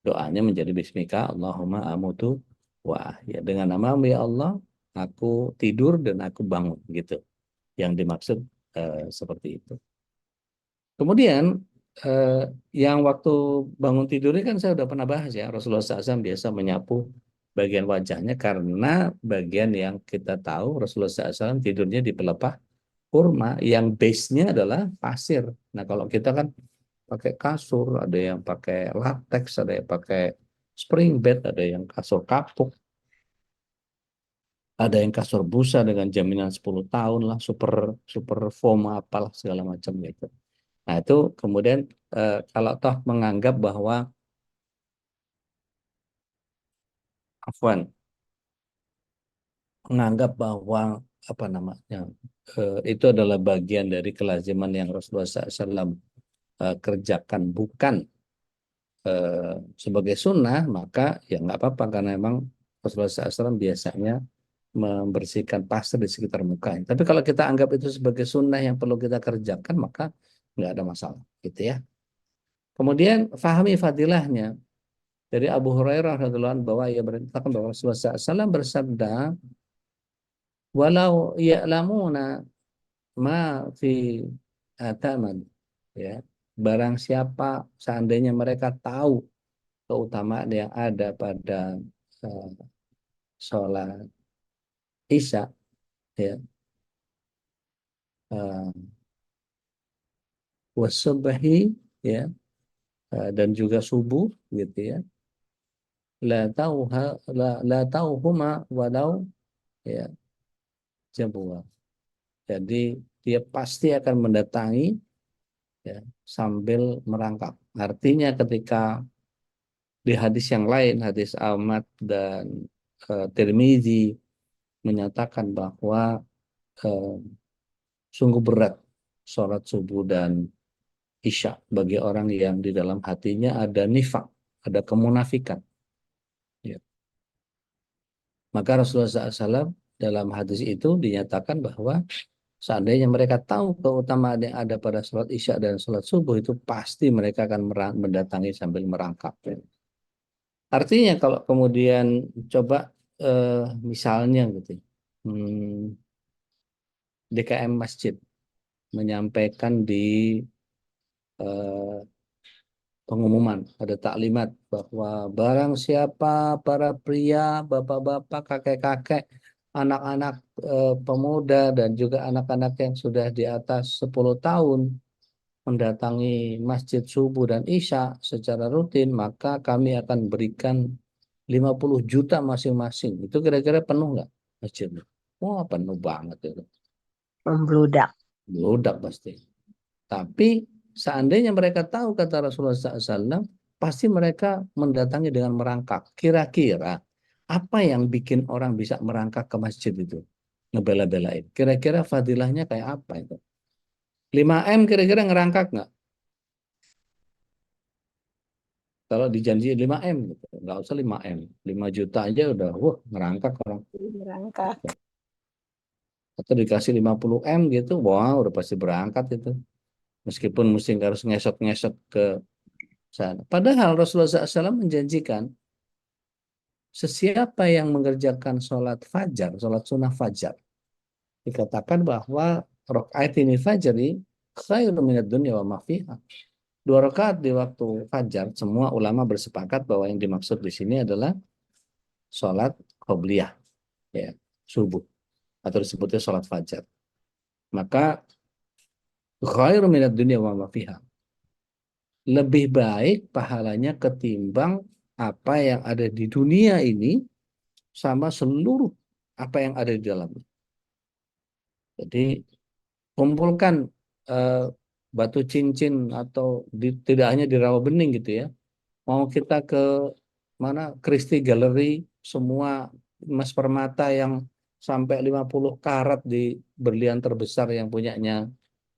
doanya menjadi bismika Allahumma amutu wa ahya. Dengan namamu ya Allah, aku tidur dan aku bangun gitu. Yang dimaksud seperti itu. Kemudian yang waktu bangun tidurnya kan saya udah pernah bahas ya, Rasulullah SAW biasa menyapu bagian wajahnya karena bagian yang kita tahu Rasulullah SAW tidurnya di pelepah kurma yang base-nya adalah pasir. Nah kalau kita kan pakai kasur, ada yang pakai latex, ada yang pakai spring bed, ada yang kasur kapuk, ada yang kasur busa dengan jaminan 10 tahun lah, super foam apalah segala macam gitu. Nah itu kemudian kalau toh menganggap bahwa apa namanya itu adalah bagian dari kelaziman yang Rasulullah SAW kerjakan bukan sebagai sunnah, maka ya nggak apa-apa karena memang Rasulullah SAW biasanya membersihkan pasir di sekitar mukanya. Tapi kalau kita anggap itu sebagai sunnah yang perlu kita kerjakan, maka nggak ada masalah, gitu ya. Kemudian fahami fadilahnya. Dari Abu Hurairah radhiyallahu anhu bahwa ia beritakan bahwa Rasulullah SAW bersabda, walau ya'lamuna ma fi ataman, ya, barang siapa seandainya mereka tahu keutamaan yang ada pada sholat Isya, ya, wasubhi, ya, dan juga subuh, gitu ya, la tauhuma walau, ya, jabwa. Jadi dia pasti akan mendatangi, ya, sambil merangkak. Artinya ketika di hadis yang lain, hadis Ahmad dan Tirmizi menyatakan bahwa sungguh berat sholat subuh dan isya bagi orang yang di dalam hatinya ada nifak, ada kemunafikan. Ya. Maka Rasulullah SAW dalam hadis itu dinyatakan bahwa seandainya mereka tahu keutamaan yang ada pada sholat isya dan sholat subuh, itu pasti mereka akan mendatangi sambil merangkak. Artinya kalau kemudian coba misalnya gitu, DKM Masjid menyampaikan di pengumuman, ada taklimat bahwa barang siapa para pria, bapak-bapak, kakek-kakek, anak-anak pemuda dan juga anak-anak yang sudah di atas 10 tahun mendatangi masjid subuh dan isya secara rutin, maka kami akan berikan 50 juta masing-masing. Itu kira-kira penuh nggak masjidnya? Wah, penuh banget itu.
Membludak.
Membludak pasti. Tapi seandainya mereka tahu kata Rasulullah SAW, pasti mereka mendatangi dengan merangkak. Kira-kira apa yang bikin orang bisa merangkak ke masjid itu? Ngebela-belain. Kira-kira fadilahnya kayak apa itu? 5M kira-kira ngerangkak nggak? Kalau dijanji 5M, gitu. Nggak usah 5M. 5 juta aja udah, wah, ngerangkak orang.
Berangkat.
Atau dikasih 50M gitu, wah, udah pasti berangkat itu. Meskipun mesti harus ngesot-ngesot ke sana. Padahal Rasulullah SAW menjanjikan, sesiapa yang mengerjakan sholat fajar, sholat sunnah fajar, dikatakan bahwa rakaat ini fajri khairu minad dunya wa ma fiha. 2 rakaat di waktu fajar, semua ulama bersepakat bahwa yang dimaksud di sini adalah sholat qobliyah, ya, subuh, atau disebutnya sholat fajar. Maka Khairu minad dunya wa ma fiha. Lebih baik pahalanya ketimbang apa yang ada di dunia ini sama seluruh apa yang ada di dalamnya. Jadi kumpulkan eh, batu cincin atau tidak hanya di Rawabening gitu ya. Mau kita ke mana Christie Gallery, semua emas permata yang sampai 50 karat di berlian terbesar yang punyanya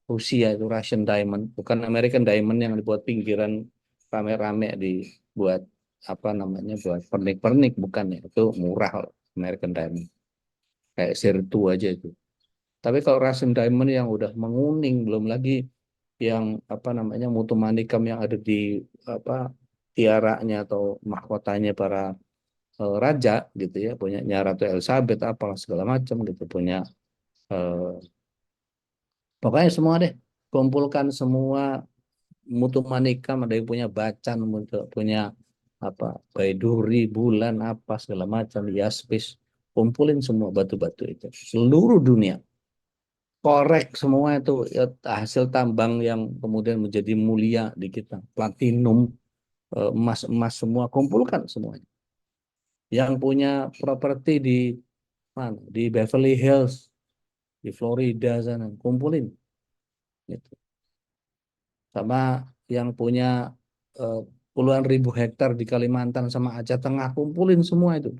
Rusia itu Russian diamond, bukan American diamond yang dibuat pinggiran rame-rame dibuat apa namanya buat pernik-pernik, bukan ya, itu murah American diamond kayak sirtu aja itu. Tapi kalau Russian diamond yang udah menguning, belum lagi yang apa namanya mutu manikam yang ada di apa tiaranya atau mahkotanya para raja gitu ya, punyanya Ratu Elizabeth apalah segala macam gitu, punya eh, pokoknya semua deh, kumpulkan semua mutu manikam, ada yang punya bacan, punya apa baiduri, bulan apa segala macam, yaspis, kumpulin semua batu-batu itu seluruh dunia, korek semua itu ya, hasil tambang yang kemudian menjadi mulia di kita, platinum, emas-emas semua, kumpulkan semuanya. Yang punya properti di mana? Di Beverly Hills, di Florida sana, kumpulin. Gitu. Sama yang punya eh, puluhan ribu hektar di Kalimantan sama Aceh Tengah, kumpulin semua itu.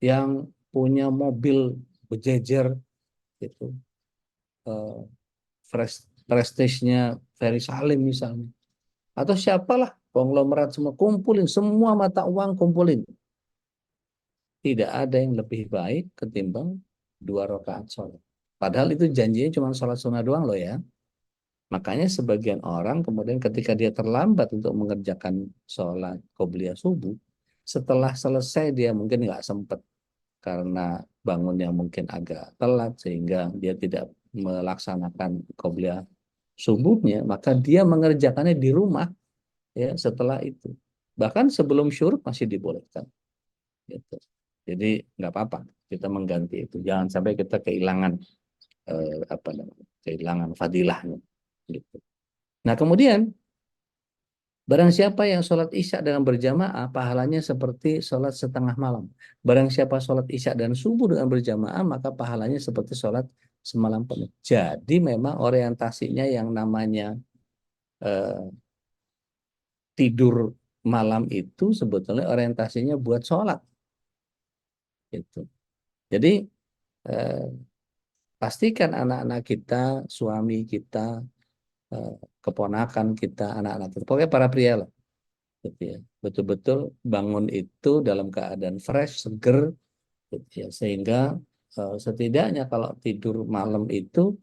Yang punya mobil berjejer, itu eh, prestisnya Ferry Salim misalnya, atau siapalah konglomerat semua, kumpulin semua mata uang, kumpulin. Tidak ada yang lebih baik ketimbang 2 rakaat sholat. Padahal itu janjinya cuma sholat sunnah doang loh ya. Makanya sebagian orang kemudian ketika dia terlambat untuk mengerjakan sholat qobliyah subuh, setelah selesai dia mungkin nggak sempat karena bangunnya mungkin agak telat sehingga dia tidak melaksanakan qobliyah subuhnya, maka dia mengerjakannya di rumah ya setelah itu. Bahkan sebelum syuruk masih dibolehkan. Gitu. Jadi nggak apa-apa kita mengganti itu. Jangan sampai kita kehilangan apa namanya, kehilangan fadilahnya. Gitu. Nah kemudian barang siapa yang sholat isya dengan berjamaah, pahalanya seperti sholat setengah malam. Barang siapa sholat isya dan subuh dengan berjamaah, maka pahalanya seperti sholat semalam penuh. Jadi memang orientasinya yang namanya eh, tidur malam itu sebetulnya orientasinya buat sholat. Gitu. Jadi eh, pastikan anak-anak kita, suami kita, eh, keponakan kita, anak-anak kita, pokoknya para pria lah, gitu ya. Betul-betul bangun itu dalam keadaan fresh, seger, gitu ya. Sehingga setidaknya kalau tidur malam itu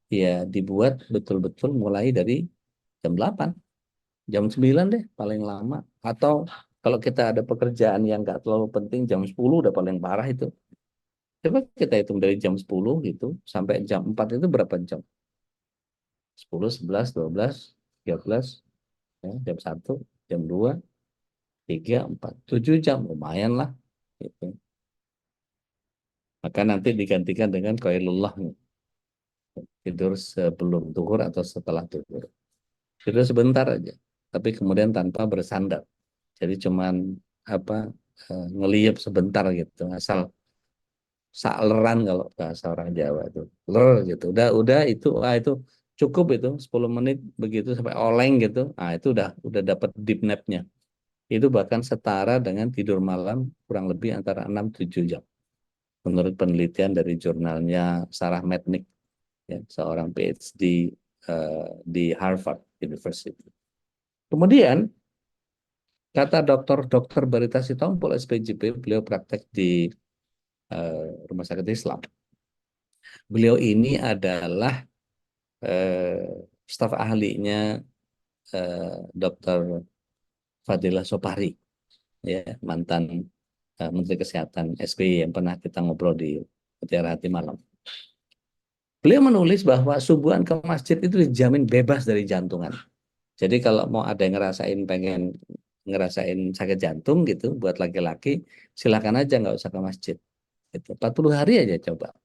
ya dibuat betul-betul mulai dari jam 8, jam 9 deh paling lama. Atau kalau kita ada pekerjaan yang nggak terlalu penting, jam 10 udah paling parah itu. Coba kita hitung dari jam 10 gitu sampai jam 4 itu berapa jam? 10, 11, 12, 13, ya, jam 1, jam 2, 3, 4, 7 jam, lumayan lah. Gitu. Maka nanti digantikan dengan qailullah, tidur sebelum zuhur atau setelah zuhur. Tidur sebentar aja, tapi kemudian tanpa bersandar. Jadi cuman apa ngeliep sebentar gitu, asal sakleran kalau bahasa orang Jawa itu, ler gitu. Udah itu itu cukup itu 10 menit begitu sampai oleng gitu. Ah itu udah dapat deep nap-nya. Itu bahkan setara dengan tidur malam kurang lebih antara 6-7 jam. Menurut penelitian dari jurnalnya Sarah Metnick, ya, seorang PhD di Harvard University. Kemudian kata Dr. Barita Sitompul SPJP, beliau praktek di Rumah Sakit Islam. Beliau ini adalah staf ahlinya Dr. Fadila Sopari, ya, mantan Menteri Kesehatan SBY yang pernah kita ngobrol di Mutiara Hati Malam. Beliau menulis bahwa subuhan ke masjid itu dijamin bebas dari jantungan. Jadi kalau mau ada yang pengen ngerasain sakit jantung gitu buat laki-laki, silakan aja nggak usah ke masjid. Itu 40 hari aja coba.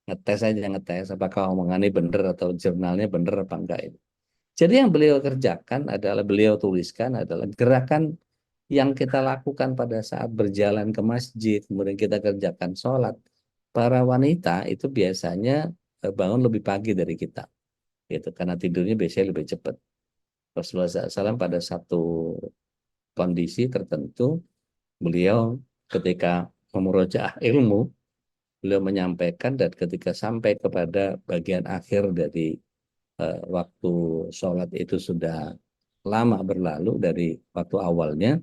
ngetes apakah omongannya bener atau jurnalnya bener apa enggak itu. Jadi yang beliau kerjakan adalah beliau tuliskan adalah gerakan yang kita lakukan pada saat berjalan ke masjid, kemudian kita kerjakan sholat. Para wanita itu biasanya bangun lebih pagi dari kita, gitu, karena tidurnya biasanya lebih cepat. Rasulullah SAW pada satu kondisi tertentu, beliau ketika memurojaah ilmu, beliau menyampaikan dan ketika sampai kepada bagian akhir dari waktu sholat itu sudah lama berlalu dari waktu awalnya,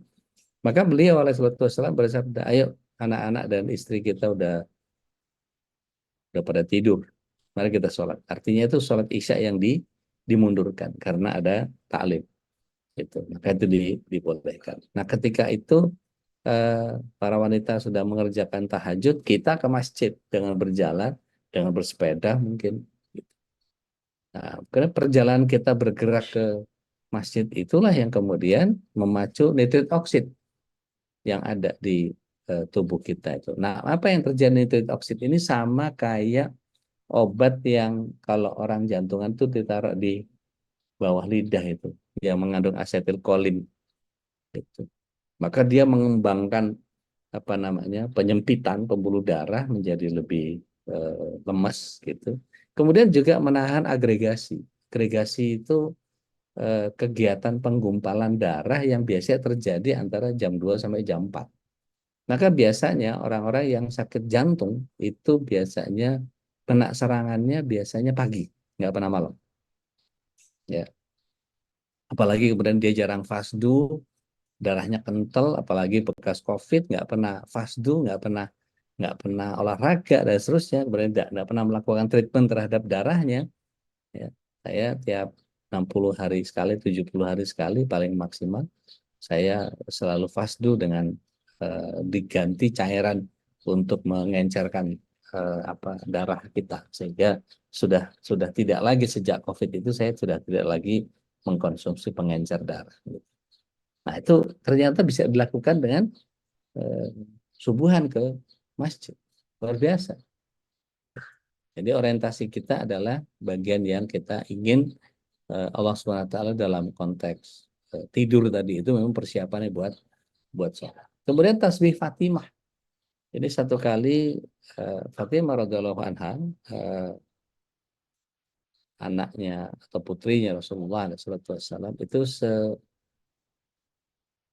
maka beliau alaihi wasallam bersabda, ayo anak-anak dan istri kita udah pada tidur, mari kita sholat. Artinya itu sholat isya yang dimundurkan karena ada taklim. Itu, maka itu dibolehkan. Nah, ketika itu para wanita sudah mengerjakan tahajud, kita ke masjid dengan berjalan, dengan bersepeda mungkin. Nah, karena perjalanan kita bergerak ke masjid itulah yang kemudian memacu nitrit oksid yang ada di tubuh kita itu. Nah, apa yang terjadi nitrit oksid ini sama kayak obat yang kalau orang jantungan itu ditaruh di bawah lidah itu, yang mengandung asetilkolin gitu. Maka dia mengembangkan apa namanya penyempitan pembuluh darah menjadi lebih lemas gitu. Kemudian juga menahan agregasi. Agregasi itu kegiatan penggumpalan darah yang biasanya terjadi antara jam 2 sampai jam 4. Maka biasanya orang-orang yang sakit jantung itu biasanya kena serangannya biasanya pagi, nggak pernah malam. Ya. Apalagi kemudian dia jarang fasdu, darahnya kental, apalagi bekas COVID, nggak pernah fasdu, nggak pernah olahraga dan seterusnya, kemudian nggak pernah melakukan treatment terhadap darahnya. Ya, saya tiap 60 hari sekali, 70 hari sekali paling maksimal, saya selalu fasdu dengan diganti cairan untuk mengencerkan darah kita, sehingga sudah tidak lagi sejak COVID itu saya sudah tidak lagi mengkonsumsi pengencer darah. Nah, itu ternyata bisa dilakukan dengan subuhan ke masjid. Luar biasa. Jadi orientasi kita adalah bagian yang kita ingin Allah SWT dalam konteks tidur tadi itu memang persiapannya buat sholat. Kemudian tasbih Fatimah. Jadi satu kali Fatimah radhiyallahu anha, anaknya atau putrinya Rasulullah SAW itu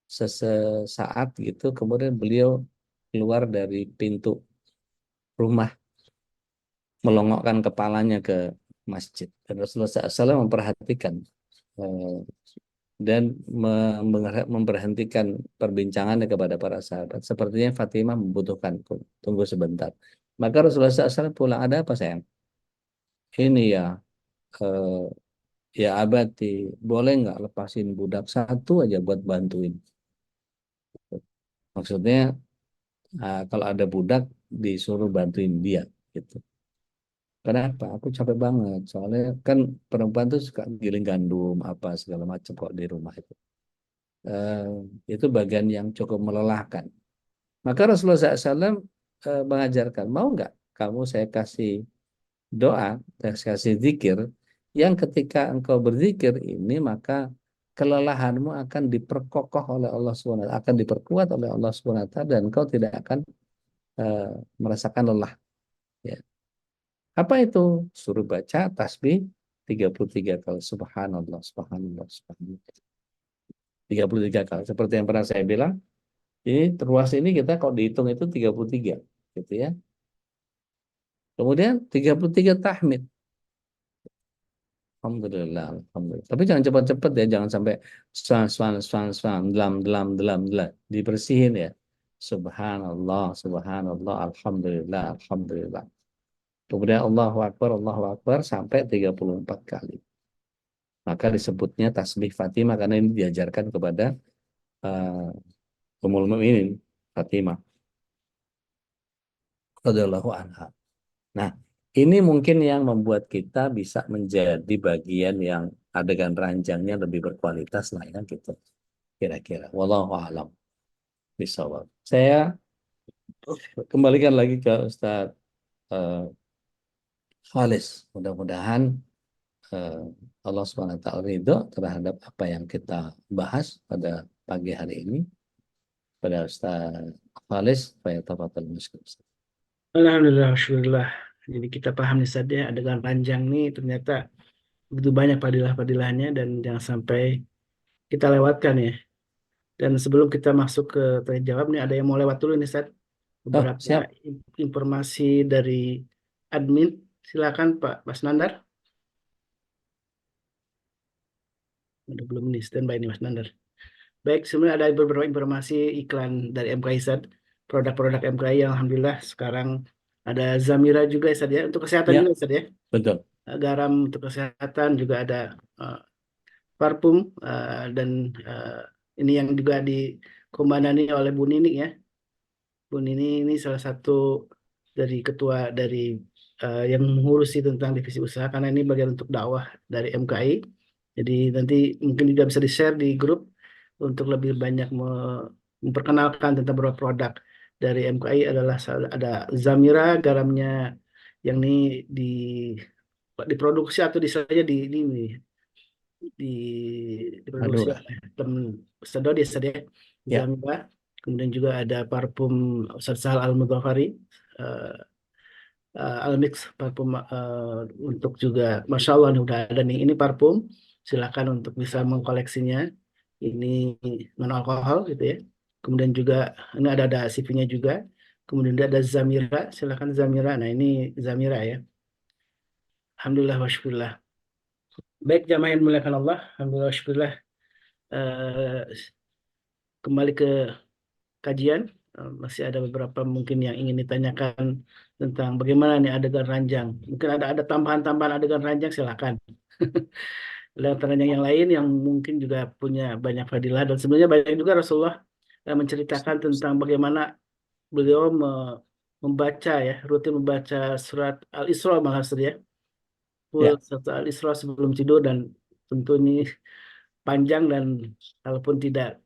sesaat gitu, kemudian beliau keluar dari pintu rumah, melongokkan kepalanya ke masjid. Dan Rasulullah SAW memperhatikan dan memberhentikan perbincangannya kepada para sahabat. Sepertinya Fatimah membutuhkan, tunggu sebentar. Maka Rasulullah SAW pulang, ada apa sayang? Ini ya, ya abati, boleh nggak lepasin budak satu aja buat bantuin? Maksudnya kalau ada budak disuruh bantuin dia gitu. Kenapa? Aku capek banget. Soalnya kan perempuan tuh suka giling gandum apa segala macam kok di rumah itu. Itu bagian yang cukup melelahkan. Maka Rasulullah SAW mengajarkan, mau nggak kamu saya kasih doa, saya kasih zikir, yang ketika engkau berzikir ini maka kelelahanmu akan diperkokoh oleh Allah SWT, akan diperkuat oleh Allah SWT, dan engkau tidak akan merasakan lelah. Ya. Apa itu? Suruh baca tasbih 33 kali. Subhanallah, subhanallah, subhanallah. 33 kali. Seperti yang pernah saya bilang, ini ruas ini kita kalau dihitung itu 33. Gitu ya. Kemudian 33 tahmid. Alhamdulillah, alhamdulillah. Tapi jangan cepat-cepat ya, jangan sampai dalam. Dibersihin ya. Subhanallah, subhanallah, alhamdulillah, alhamdulillah. Kemudian Allahu Akbar sampai 34 kali. Maka disebutnya tasbih Fatimah karena ini diajarkan kepada Ummul Mukminin Fatimah radhiyallahu anha. Nah, ini mungkin yang membuat kita bisa menjadi bagian yang adegan ranjangnya lebih berkualitas lah ya gitu. Kira-kira. Wallahu a'lam bishawab. Saya kembalikan lagi ke Ustaz khalis. Mudah-mudahan Allah SWT ridho terhadap apa yang kita bahas pada pagi hari ini. Pada Ustaz Khalis, supaya tafadhol Ustaz.
Alhamdulillah, syukurillah. Jadi kita paham nih Ustaz ya, adegan ranjang nih ternyata begitu banyak fadilah-fadilahnya dan jangan sampai kita lewatkan ya. Dan sebelum kita masuk ke tanya jawab nih, ada yang mau lewat dulu nih Ustaz.
Oh,
Beberapa
siap.
informasi dari admin. Silakan Pak Mas Nandar. Ada belum nih standby nih Mas Nandar. Baik, sebenarnya ada beberapa informasi iklan dari MKI Ustaz. Produk-produk MKI yang alhamdulillah sekarang ada Zamira juga Ustaz ya, untuk kesehatan
Ya,
juga Ustaz ya.
betul.
Garam untuk kesehatan juga ada parfum dan ini yang juga dikomandani oleh Bu Nini ya. Bu Nini ini salah satu dari ketua dari yang mengurusi tentang divisi usaha karena ini bagian untuk dakwah dari MKI. Jadi nanti mungkin juga bisa di-share di grup untuk lebih banyak memperkenalkan tentang beberapa produk dari MKI adalah ada Zamira garamnya yang ini diproduksi atau istilahnya di diproduksi
Madura.
oleh teman Sedodi ya,
Ya,
Zamira. Kemudian juga ada parfum Ustaz Sahal Al-Mudhafari, Al-Mix parfum untuk juga Masya Allah nih udah ada nih. Ini parfum, silakan untuk bisa mengkoleksinya. Ini non alkohol gitu ya. Kemudian juga ini ada CV-nya juga. Kemudian ada Zamira, silakan Zamira. Nah ini Zamira ya. Alhamdulillah wa syukurillah. Baik jamaah yang dimuliakan Allah, alhamdulillah wa syukurillah. Eh, Kembali ke kajian. Masih ada beberapa mungkin yang ingin ditanyakan tentang bagaimana nih adegan ranjang. Mungkin ada tambahan-tambahan adegan ranjang, silakan. Adegan ranjang yang lain yang mungkin juga punya banyak fadilah dan sebenarnya banyak juga Rasulullah menceritakan tentang bagaimana beliau membaca ya, rutin membaca surat Al-Isra malah ya. Full
ya,
surat Al-Isra sebelum tidur dan tentu ini panjang dan kalaupun tidak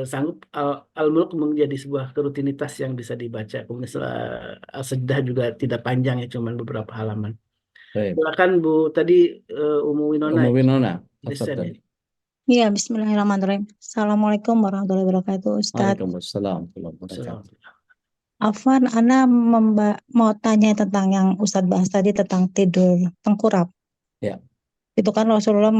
sanggup Al-Mulk menjadi sebuah rutinitas yang bisa dibaca. Kemudian Al-Sajdah juga tidak panjang ya, cuman beberapa halaman.
baik.
Silakan Bu tadi Umu Winona
Umu
ya,
Winona,
desain ya.
tafadhol.
Iya, Bismillahirrahmanirrahim. Assalamualaikum warahmatullahi wabarakatuh, Ustadz.
Waalaikumsalam warahmatullahi wabarakatuh.
Afwan, Ana mau tanya tentang yang Ustadz bahas tadi tentang tidur tengkurap.
Ya.
Itu kan Rasulullah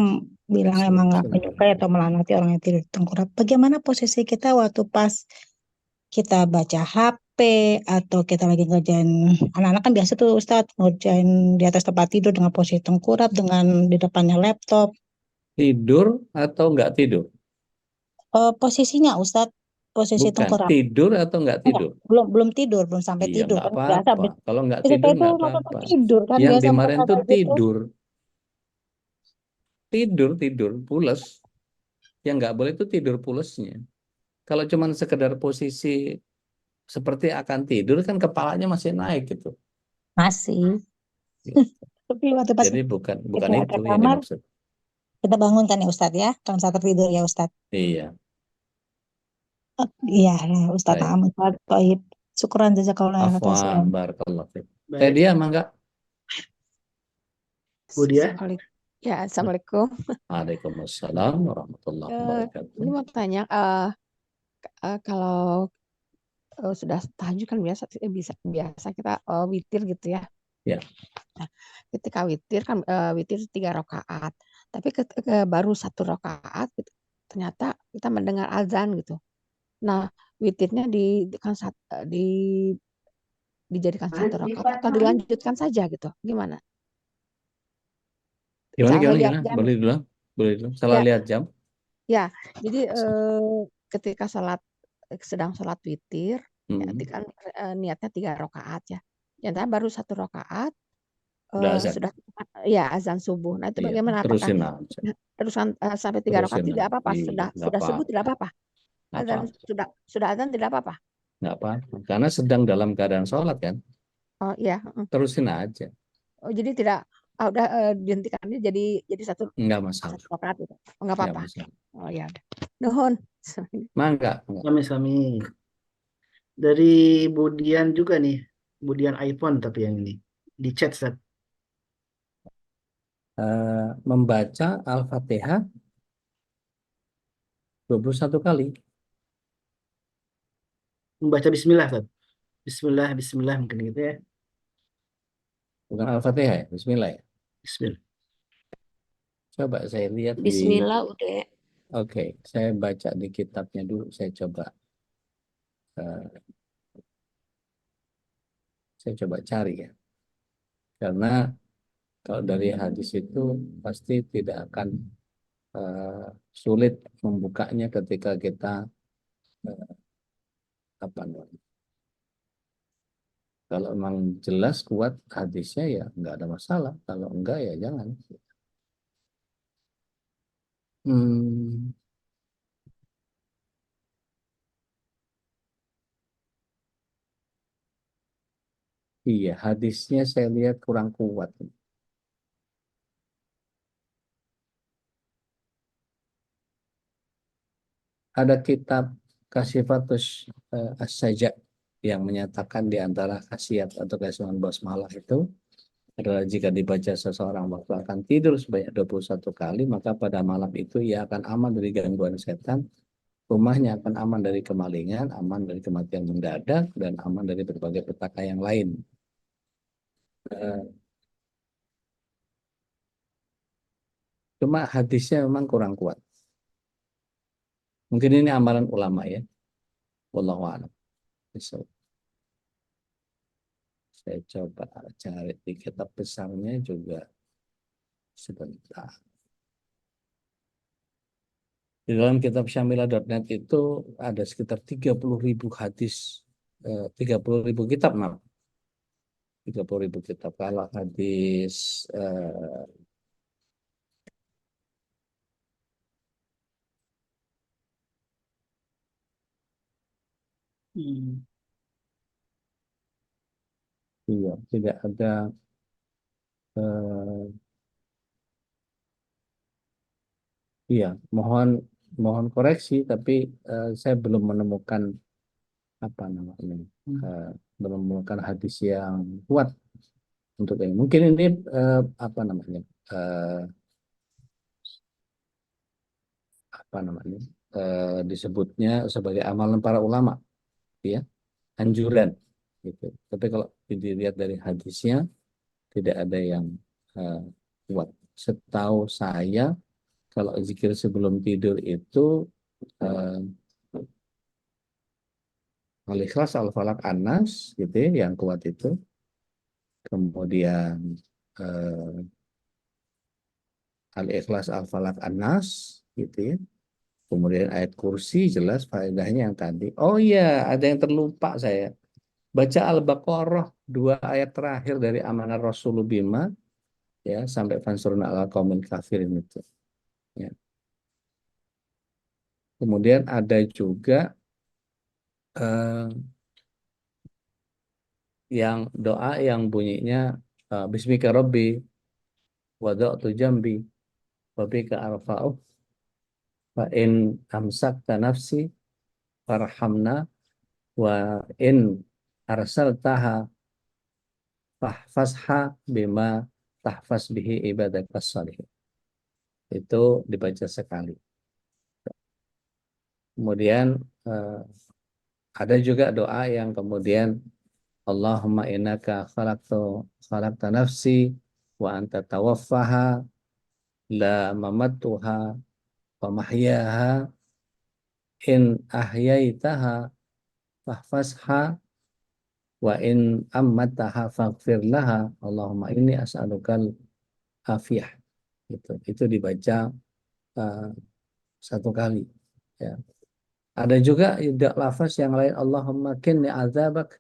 bilang emang nggak
Silakan.
menyukai atau melaknati orang yang tidur tengkurap. Bagaimana posisi kita waktu pas kita baca HP atau kita lagi ngerjain, anak-anak kan biasa tuh Ustadz ngerjain di atas tempat tidur dengan posisi tengkurap dengan di depannya laptop.
Tidur atau nggak tidur?
Posisinya Ustadz posisi
Bukan,
tengkurap.
tidur atau nggak tidur?
Belum tidur, belum sampai
Iya,
tidur
nggak
kan biasa.
apa-apa. Kalau nggak
Kita
tidur
itu
nggak
rata-rata
apa-apa.
tidur kan
Yang
biasa
kemarin
mereka
tuh
kayak gitu.
tidur, pules. Yang nggak boleh itu tidur pulesnya. Kalau cuman sekedar posisi seperti akan tidur kan kepalanya masih naik gitu.
Masih.
Gitu.
Tapi waktu pas
Jadi bukan
kita ke
itu yang
kamar,
dimaksud.
kita bangunkan ya Ustadz ya, kalau saat tertidur ya Ustadz.
Iya,
Iya, ya, Ustadz
baik.
Ahmad Taib. Syukuran jazakallah ya atas
Afwan, barakallahu fiik.
Baik,
Dia mangga.
Bu Dia.
Assalamualaikum. Ya, Assalamualaikum.
Waalaikumsalam warahmatullahi
Ini
wabarakatuh.
mau tanya, kalau sudah tahajud kan biasa kita witir gitu ya.
Ya.
Nah, ketika witir kan witir 3 rakaat. Tapi baru 1 rakaat gitu, ternyata kita mendengar azan gitu. Nah, witirnya dijadikan 1 rakaat atau dilanjutkan saja gitu. Gimana? Salah
Gimana?
lihat jam.
Boleh dulu. Salah
Ya.
lihat jam.
Ya, jadi ketika sedang sholat witir, nanti kan niatnya 3 rakaat ya. Ternyata baru 1 rakaat
Udah azan.
sudah azan subuh. Nah itu
Iya,
bagaimana? Apakah
terusin aja.
terusan sampai 3 rakaat
Terusin
tidak
aja.
apa-apa?
Iya,
Sudah
nggak
subuh
apa-apa.
tidak apa-apa?
Nggak
Azan
apa-apa.
sudah azan tidak apa-apa?
Nggak apa-apa. Karena sedang dalam keadaan sholat kan.
Oh iya.
Terusin aja.
Oh jadi tidak udah dihentikannya jadi 1
Nggak masalah.
rakaat gitu. Oh, nggak
Nggak
apa-apa.
masalah.
Oh ya udah. Nuhun.
Mangga.
Sami-sami. Dari Budian juga nih, Budian iPhone tapi yang ini di chat Ustaz.
membaca Al-Fatihah 21 kali.
Membaca Bismillah, Ustaz. Bismillah, Bismillah mungkin gitu ya.
Bukan Al-Fatihah ya, Bismillah ya.
Bismillah.
Coba saya lihat di,
Bismillah udah.
oke, saya baca di kitabnya dulu, saya coba cari ya. Karena kalau dari hadis itu pasti tidak akan sulit membukanya ketika kita apa namanya. Kalau memang jelas kuat hadisnya ya nggak ada masalah. Kalau enggak ya jangan. Hmm, iya, hadisnya saya lihat kurang kuat. Ada kitab Kasifatus As-Saja yang menyatakan di antara khasiat atau keistimewaan basmalah itu adalah jika dibaca seseorang waktu akan tidur sebanyak 21 kali, maka pada malam itu ia akan aman dari gangguan setan, rumahnya akan aman dari kemalingan, aman dari kematian mendadak, dan aman dari berbagai petaka yang lain. Cuma hadisnya memang kurang kuat. Mungkin ini amalan ulama ya. Wallahu a'lam. Saya coba cari di kitab besarnya juga sebentar. Di dalam kitab syamilah.net itu ada sekitar 30.000 hadis, 30.000 kitab, maaf. 30.000 kitab. Kalau hadis iya, tidak ada iya, mohon koreksi, tapi saya belum menemukan apa namanya, belum menemukan hadis yang kuat untuk ini. Mungkin ini apa namanya, disebutnya sebagai amalan para ulama, ya, anjuran, gitu. Tapi kalau dilihat dari hadisnya tidak ada yang kuat. Setahu saya, kalau zikir sebelum tidur itu Al-Ikhlas, Al-Falaq, An-Nas, gitu ya, yang kuat itu. Kemudian Al-Ikhlas, Al-Falaq, An-Nas, gitu ya. Kemudian ayat kursi jelas faedahnya yang tadi. Oh iya, ada yang terlupa saya. Baca Al-Baqarah 2 ayat terakhir dari Amanah Rasulul Bima, ya, sampai fansurna ala qaumil kafirin itu. Ya. Kemudian ada juga yang doa yang bunyinya Bismika Rabbi wada'tu jambi wa bika arfa'u fa in amsakta nafsi farhamna wa in arsaltaha fahfazha bima tahfaz bihi ibadakas salihin. Itu dibaca sekali. Kemudian ada juga doa yang kemudian Allahumma innaka khalaqta nafsi wa anta tawaffaha la mamattuha wa mahyaha in ahyaitaha fahfazha wa in ammataha faghfir laha Allahumma inni as'alukal afiyah. Itu dibaca 1 kali, ya. Ada juga lafaz yang lain, Allahumma kinni azabak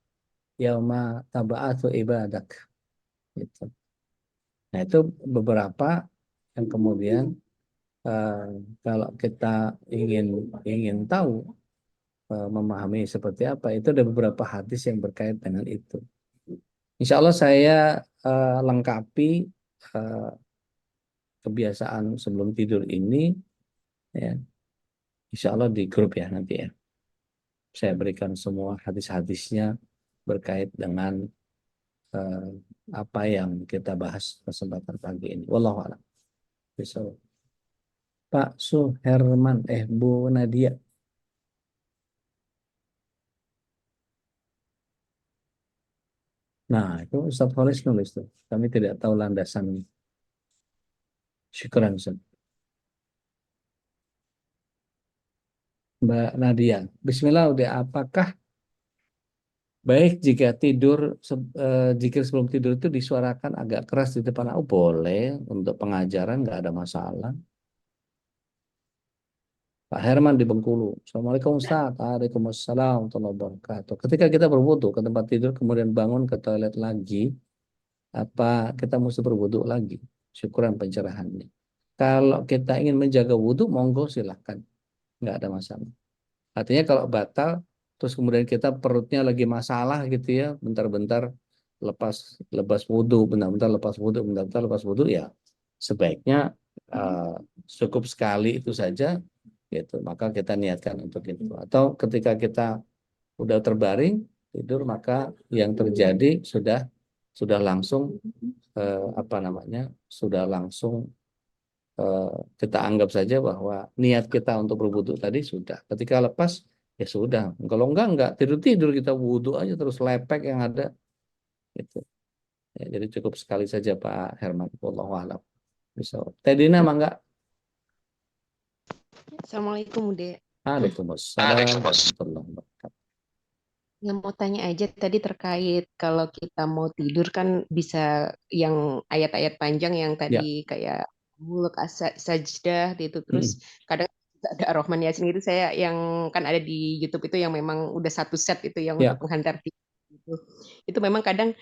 yauma taba'atu ibadak, gitu. Nah, itu beberapa yang kemudian kalau kita ingin tahu, memahami seperti apa, itu ada beberapa hadis yang berkait dengan itu. Insya Allah saya lengkapi kebiasaan sebelum tidur ini, ya. Insya Allah di grup ya nanti ya. Saya berikan semua hadis-hadisnya berkait dengan apa yang kita bahas kesempatan pagi ini. Wallahu a'lam. Bisa. Pak Suherman, Bu Nadia. Nah, itu Ustaz Holis nulis tuh. Kami tidak tahu landasan. Syukran, Ustaz. Mbak Nadia, Bismillah, udah apakah baik jika jika sebelum tidur itu disuarakan agak keras di depan? Oh, boleh, untuk pengajaran nggak ada masalah. Pak Herman di Bengkulu. Assalamualaikum Ustaz. Waalaikumsalam warahmatullahi wabarakatuh. Ketika kita berwudu ke tempat tidur kemudian bangun ke toilet lagi, apa kita mesti berwudu lagi? Syukuran pencerahannya. Kalau kita ingin menjaga wudu, monggo silahkan, nggak ada masalah. Artinya kalau batal, terus kemudian kita perutnya lagi masalah gitu ya, bentar-bentar lepas wudu, bentar-bentar lepas wudu, bentar-bentar lepas wudu, ya sebaiknya cukup sekali itu saja, gitu. Maka kita niatkan untuk itu. Atau ketika kita udah terbaring tidur, maka yang terjadi sudah langsung sudah langsung kita anggap saja bahwa niat kita untuk berwudu tadi sudah. Ketika lepas ya sudah. Kalau enggak tidur kita wudu aja terus lepek yang ada gitu. Ya, jadi cukup sekali saja Pak Herman. Wallahu a'lam. Bisa. Tedina mangga.
Assalamualaikum, Dek.
Waalaikumsalam warahmatullahi wabarakatuh.
Yang mau tanya aja tadi terkait kalau kita mau tidur kan bisa yang ayat-ayat panjang yang
Ya.
tadi kayak muluk sajdah gitu. Terus kadang ada Ar-Rahman Yasin gitu, saya yang kan ada di YouTube itu yang memang udah satu set itu yang
Ya.
untuk menghantar tidur gitu. Itu memang kadang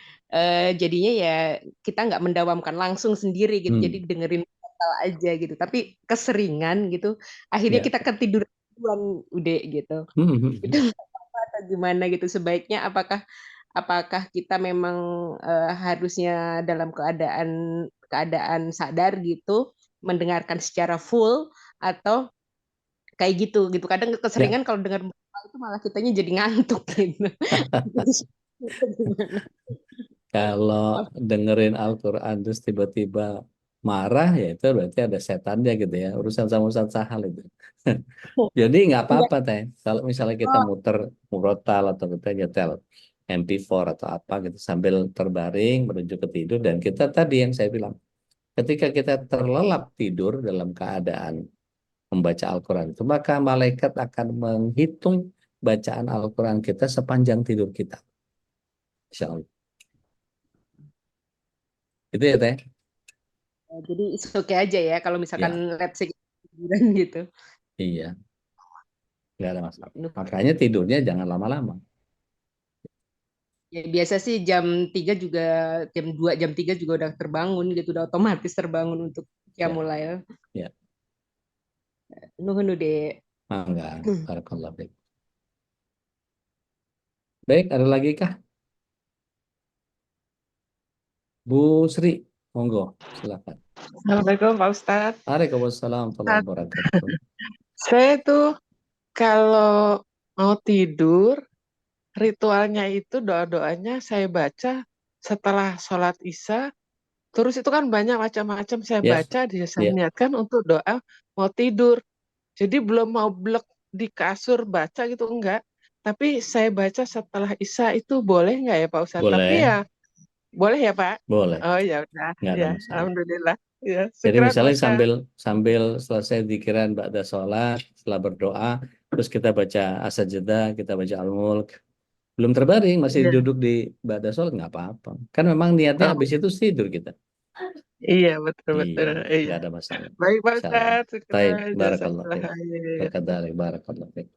jadinya ya kita nggak mendawamkan langsung sendiri gitu. Jadi dengerin total aja gitu. Tapi keseringan gitu akhirnya
Ya.
kita ketiduran duluan udah gitu. Itu atau gimana gitu, sebaiknya apakah kita memang harusnya dalam keadaan sadar gitu mendengarkan secara full atau kayak gitu kadang
Ya.
keseringan kalau dengar itu malah kitanya jadi ngantuk gitu. Itu gimana?
Kalau dengerin Al-Quran terus tiba-tiba marah, ya itu berarti ada setannya gitu ya. Urusan sama Ustaz Sahal itu. Jadi nggak apa-apa teh. Kalau misalnya kita muter murotal atau kita nyetel MP4 atau apa gitu sambil terbaring menuju ke tidur, dan kita tadi yang saya bilang, ketika kita terlelap tidur dalam keadaan membaca Al-Quran itu, maka malaikat akan menghitung bacaan Al-Quran kita sepanjang tidur kita. Insya Allah. Itu ya teh.
Jadi oke aja ya kalau misalkan
Ya,
let's say tiduran gitu.
iya, nggak ada masalah. Makanya tidurnya jangan lama-lama.
Ya biasa sih jam 3 juga, jam 2 jam 3 juga udah terbangun gitu, udah otomatis terbangun untuk
Ya,
mulai.
ya.
Nuhun Dek.
Mangga, barakallah. Baik, ada lagi kah? Bu Sri, monggo, silakan.
Assalamualaikum Pak Ustadz.
Waalaikumsalam warahmatullahi wabarakatuh.
Saya tuh kalau mau tidur, ritualnya itu doa-doanya saya baca setelah sholat Isya. Terus itu kan banyak macam-macam saya
Ya,
baca, saya
ya,
niatkan untuk doa mau tidur. Jadi belum mau blek di kasur baca gitu, enggak. Tapi saya baca setelah Isya itu boleh nggak ya Pak Ustadz? Tapi
boleh,
ya boleh ya Pak?
boleh,
Oh ya udah,
nggak ada
ya
masalah.
Alhamdulillah. Ya,
Jadi
syukran Pak
misalnya
Ustadz.
sambil selesai dzikiran ba'da sholat, setelah berdoa, terus kita baca as-sajdah, kita baca al-mulk, belum terbaring, masih
Iya.
duduk di ba'da sholat, nggak apa-apa. Kan memang niatnya
Oh,
habis itu tidur kita.
iya betul-betul.
Iya,
Iya.
nggak ada masalah.
Baik Pak
Insyaallah.
Ustadz,
Taib,
syukran,
barakallah
jazakallah
fiik.
khair.
Berkadari, barakallah fiik.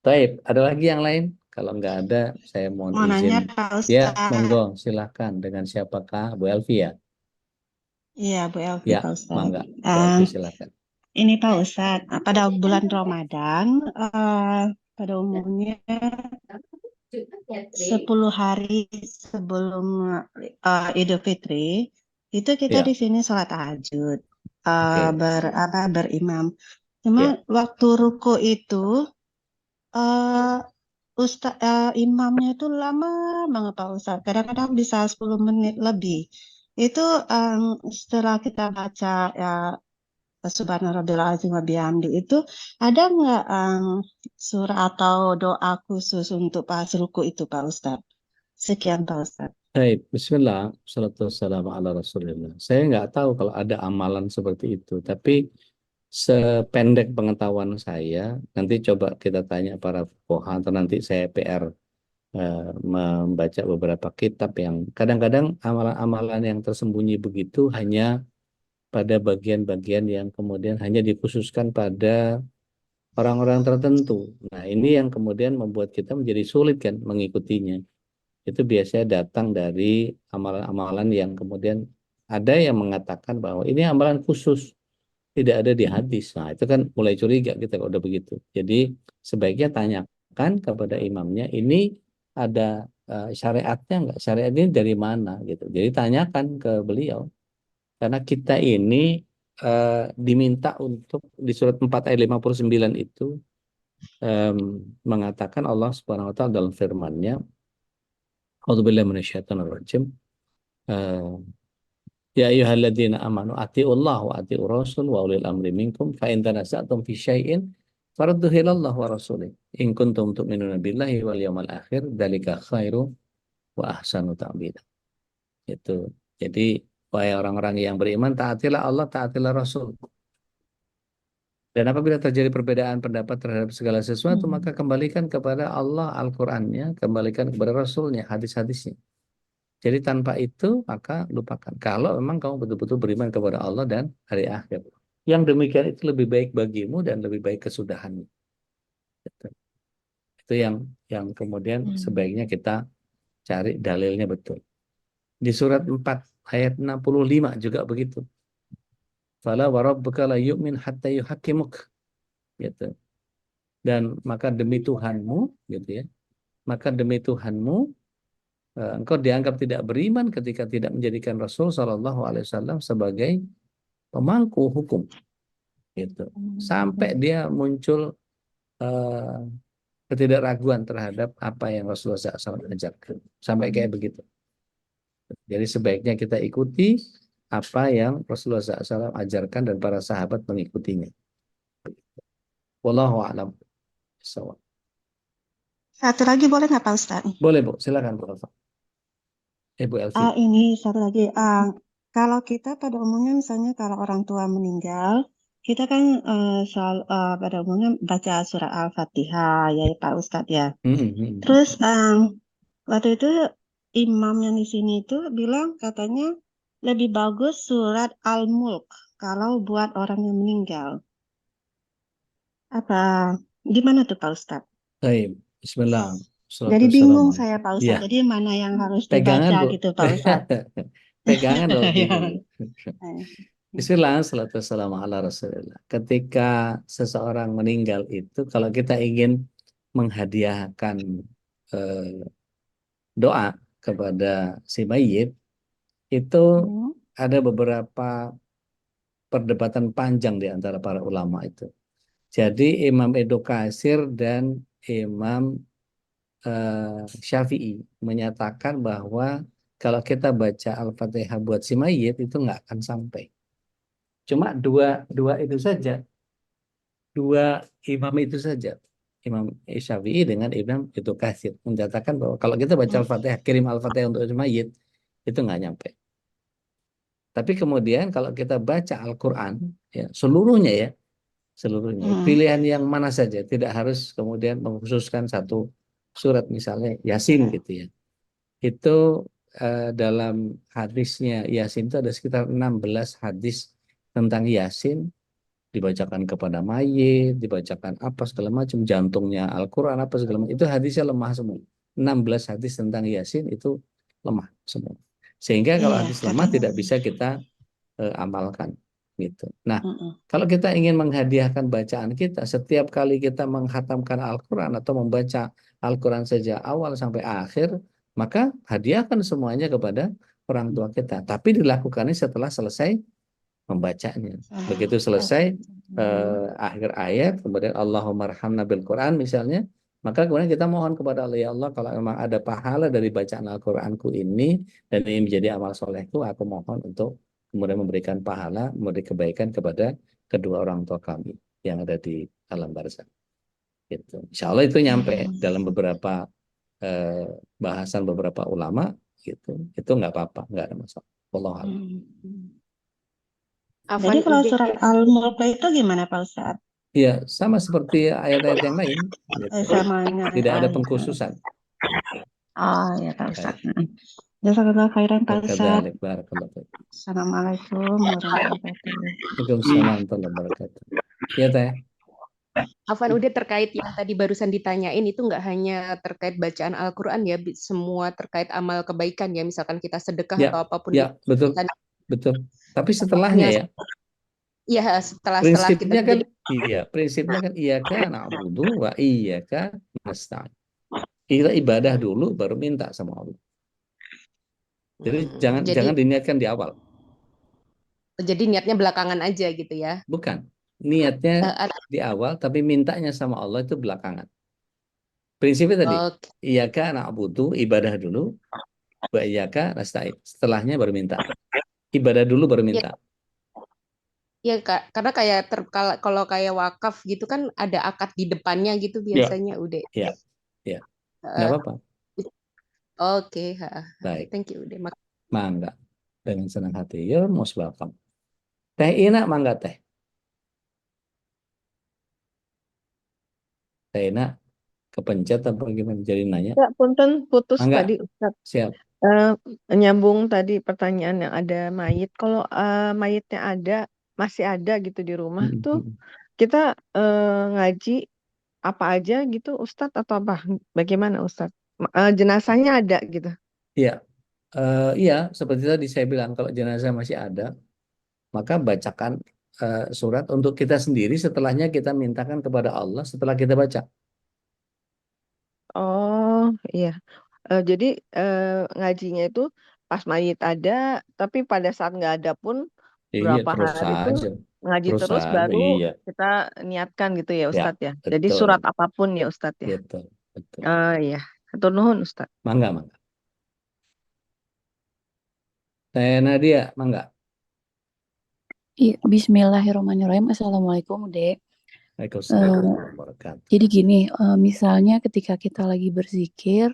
Taib, ada lagi yang lain? Kalau nggak ada, saya mohon
Mau nanya
izin.
Pak
Ya,
Ustadz.
monggo, silahkan. Dengan siapakah? Bu Elvi ya?
Iya, Bu Elvi
Ya,
Pak Ustadz.
mangga. Bu Elvi, silahkan.
Ini Pak Ustadz, pada bulan Ramadan, pada umumnya 10 hari sebelum Idul Fitri, itu kita
Ya,
di sini sholat tahajud,
oke.
berimam. Cuma
Ya,
waktu ruku itu, imamnya itu lama banget Pak Ustadz. Kadang-kadang bisa 10 menit lebih.
Itu setelah kita baca ya Subhanarabbil azim wa bihamdi itu ada nggak surah atau doa khusus untuk pas ruku itu Pak Ustadz? Sekian Pak Ustadz.
Baik, Bismillah, salatu wassalamu ala Rasulillah. Saya nggak tahu kalau ada amalan seperti itu, tapi sependek pengetahuan saya, nanti coba kita tanya para fuqaha atau nanti saya PR membaca beberapa kitab yang kadang-kadang amalan-amalan yang tersembunyi begitu hanya pada bagian-bagian yang kemudian hanya dikhususkan pada orang-orang tertentu. Nah, ini yang kemudian membuat kita menjadi sulit kan mengikutinya. Itu biasanya datang dari amalan-amalan yang kemudian ada yang mengatakan bahwa ini amalan khusus, tidak ada di hadis. Nah, itu kan mulai curiga kita kalau udah begitu. Jadi sebaiknya tanyakan kepada imamnya, ini ada syariatnya nggak? Syariat ini dari mana gitu. Jadi tanyakan ke beliau. Karena kita ini diminta untuk di surat 4 ayat 59 itu mengatakan Allah Subhanahu wa taala dalam firman-Nya, A'udzubillahi minasyaitonir rajim. Ya ayyuhalladzina amanu atiullaha wa atiur rasul wa ulil amri minkum fa in tanaza'tum fi syai'in farudduhu ilallah wa rasulih in kuntum tu'minuna billahi wal yawmal akhir dzalika khairu wa ahsanu ta'bida. Itu. Jadi wahai orang-orang yang beriman, taatilah Allah, taatilah Rasul. Dan apabila terjadi perbedaan pendapat terhadap segala sesuatu, maka kembalikan kepada Allah Al-Qur'annya, kembalikan kepada Rasulnya, hadis-hadisnya. Jadi tanpa itu maka lupakan. Kalau memang kamu betul-betul beriman kepada Allah dan hari akhir. Yang demikian itu lebih baik bagimu dan lebih baik kesudahanmu. Itu yang kemudian sebaiknya kita cari dalilnya betul. Di surat 4 ayat 65 juga begitu. Fala wa rabbuka la yu'min hatta yuhakkimuk. Gitu. Dan maka demi Tuhanmu, gitu ya. Maka demi Tuhanmu engkau dianggap tidak beriman ketika tidak menjadikan Rasul Shallallahu Alaihi Wasallam sebagai pemangku hukum, gitu. Sampai dia muncul ketidakraguan terhadap apa yang Rasulullah SAW ajarkan, sampai kayak begitu. Jadi sebaiknya kita ikuti apa yang Rasulullah SAW ajarkan dan para sahabat mengikutinya. Wallahu a'lam.
Satu lagi boleh nggak Pak Ustadz?
Boleh Bu, silakan Bu Alfa. Bu Elvi.
Ini satu lagi. Kalau kita pada umumnya misalnya kalau orang tua meninggal, kita kan pada umumnya baca surah Al-Fatihah ya Pak Ustadz ya. Terus waktu itu imam yang di sini itu bilang katanya lebih bagus surat Al-Mulk kalau buat orang yang meninggal. Gimana tuh Pak Ustadz?
Baik, Bismillah.
Jadi bingung saya Pak Ustadz.
Ya.
Jadi mana yang harus
Pegangan,
dibaca
Bu.
gitu Pak Ustadz?
Pegangan loh. Bismillah, salatu wassalamu ala Rasulillah. Ketika seseorang meninggal itu, kalau kita ingin menghadiahkan doa kepada si mayit, itu ada beberapa perdebatan panjang di antara para ulama itu. Jadi Imam Ibnu Katsir dan Imam Syafi'i menyatakan bahwa kalau kita baca Al-Fatihah buat si mayit itu nggak akan sampai. Cuma dua itu saja. Dua imam itu saja. Imam Syafi'i dengan Imam Ibnu Katsir menyatakan bahwa kalau kita baca Al-Fatihah, kirim Al-Fatihah untuk si mayit, itu nggak nyampe. Tapi kemudian kalau kita baca Al-Quran, ya, seluruhnya ya, seluruhnya. Pilihan yang mana saja, tidak harus kemudian mengkhususkan satu surat, misalnya Yasin gitu ya. Itu dalam hadisnya Yasin itu ada sekitar 16 hadis tentang Yasin, dibacakan kepada mayit, dibacakan apa segala macam, jantungnya Al-Quran apa segala macam. Itu hadisnya lemah semua. 16 hadis tentang Yasin itu lemah semua. Sehingga kalau hadis lemah tidak bisa kita amalkan. Gitu. Nah, kalau kita ingin menghadiahkan bacaan kita, setiap kali kita menghatamkan Al-Quran atau membaca Al-Quran saja awal sampai akhir, maka hadiahkan semuanya kepada orang tua kita. Tapi dilakukannya setelah selesai membacanya. Begitu selesai akhir ayat, kemudian Allahumma arhamna bil Quran misalnya, Maka kemudian kita mohon kepada Allah, ya Allah, kalau memang ada pahala dari bacaan Al-Qur'anku ini dan ini menjadi amal solehku, aku mohon untuk kemudian memberikan pahala, memberi kebaikan kepada kedua orang tua kami yang ada di alam barzakh. Gitu. Insya Allah itu nyampe dalam beberapa bahasan beberapa ulama gitu. Itu nggak apa-apa, nggak ada masalah. Wallahu a'lam.
Jadi kalau surat Al-Mulk itu gimana Pak Ustadz?
Ya, sama seperti ayat-ayat yang lain. Gitu.
Samanya.
Tidak ada pengkhususan.
Oh ya Pak Ustadz. Jazakallah khairan Pak Ustadz. Assalamualaikum warahmatullahi wabarakatuh.
Waalaikumsalam warahmatullahi wabarakatuh. Ya Teh.
Afwan, udah terkait yang tadi barusan ditanyain itu nggak hanya terkait bacaan Al-Quran ya, semua terkait amal kebaikan ya, misalkan kita sedekah
Ya,
atau apapun.
ya betul, betul. Tapi setelahnya ya.
Iya, setelah
Prinsipnya
kita
kan, prinsipnya kan iyyaka na'budu wa iyyaka nasta'in. Kita ibadah dulu baru minta sama Allah. Jadi jangan diniatkan di awal.
Jadi niatnya belakangan aja gitu ya?
Bukan. Niatnya di awal, tapi mintanya sama Allah itu belakangan. Prinsipnya tadi, iyyaka na'budu, ibadah dulu, wa iyyaka nasta'in. Setelahnya baru minta. Ibadah dulu baru minta.
Ya, karena kayak kalau kayak wakaf gitu kan ada akad di depannya gitu biasanya udah.
Iya, iya. Nggak apa-apa.
Oke,
baik.
Thank you udah.
Mangga. Dengan senang hati. You're most welcome. Teh Ina, mangga Teh. Teh Ina kepencet apa gimana jadi nanya?
Ya, punten putus
mangga.
tadi Ustaz.
Siap.
Nyambung tadi pertanyaan yang ada mayit. Kalau mayitnya masih ada gitu di rumah tuh kita ngaji apa aja gitu Ustadz atau apa? Bagaimana Ustadz? Jenazahnya ada gitu.
Iya. Iya, seperti tadi saya bilang kalau jenazah masih ada, maka bacakan surat untuk kita sendiri, setelahnya kita mintakan kepada Allah setelah kita baca.
Oh iya. Jadi ngajinya itu pas mayit ada, tapi pada saat nggak ada pun
Iya,
berapa
terus
hari itu
saja.
ngaji terus
aja,
baru
iya.
kita niatkan gitu ya
Ya,
Ustadz ya. Jadi
betul.
surat apapun ya Ustadz ya.
Betul, betul.
Iya. Hatur nuhun Ustadz.
Mangga. Saya Nadia, mangga.
Iya, bismillahirrahmanirrahim. Assalamualaikum, Dek.
Waalaikumsalam warahmatullahi.
Jadi gini, misalnya ketika kita lagi berzikir,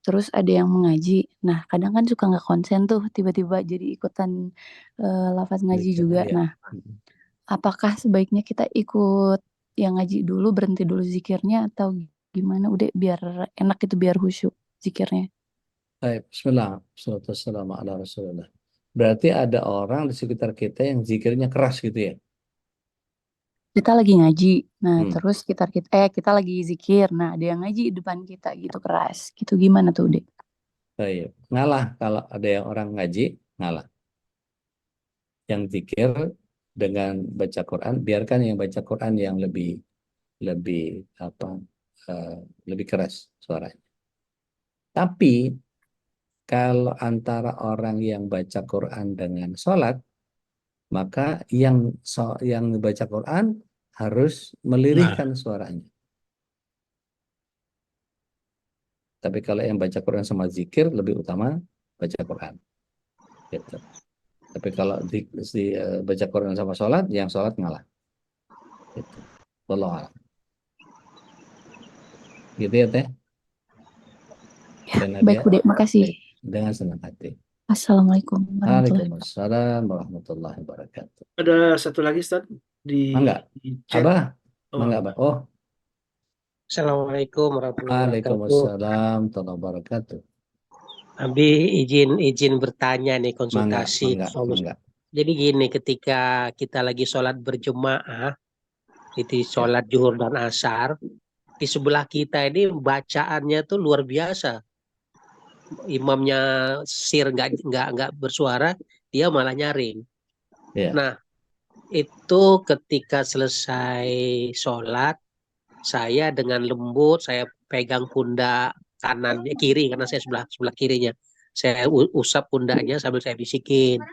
terus ada yang mengaji. Nah, kadang kan suka nggak konsen tuh, tiba-tiba jadi ikutan lafaz ngaji juga.
Ya.
Nah, apakah sebaiknya kita ikut yang ngaji dulu, berhenti dulu zikirnya, atau gimana? Udah biar enak itu, biar khusyuk zikirnya.
Baik, bismillah. Wassalamualaikum ala Rasulullah. Berarti ada orang di sekitar kita yang zikirnya keras gitu ya?
Kita lagi ngaji, nah terus kita lagi zikir, nah ada yang ngaji di depan kita gitu keras, gitu gimana tuh Dek?
Baik, ngalah kalau ada yang orang ngaji, ngalah. Yang zikir dengan baca Quran, biarkan yang baca Quran yang lebih keras suaranya. Tapi kalau antara orang yang baca Quran dengan sholat, maka yang baca Quran harus melirihkan suaranya. Tapi kalau yang baca Quran sama zikir, lebih utama baca Quran. Gitu. Tapi kalau baca Quran sama sholat, yang sholat ngalah. Gitu. Wallahu a'lam. Gitu ya Teh?
Ya, baik Dek, makasih.
Dengan senang hati.
Assalamualaikum
warahmatullahi wabarakatuh.
Ada satu lagi Ustaz di
Mangga.
chat.
Abah. Mangga, Abah. Oh.
Assalamualaikum warahmatullahi wabarakatuh.
Waalaikumsalam warahmatullahi wabarakatuh.
Abi izin bertanya nih, konsultasi.
Mangga.
Jadi gini, ketika kita lagi sholat berjemaah, itu sholat zuhur dan asar, di sebelah kita ini bacaannya tuh luar biasa. Imamnya sir nggak bersuara, dia malah nyaring.
Yeah.
Nah, itu ketika selesai sholat, saya dengan lembut saya pegang pundak kiri karena saya sebelah kirinya. Saya usap pundaknya sambil saya bisikin,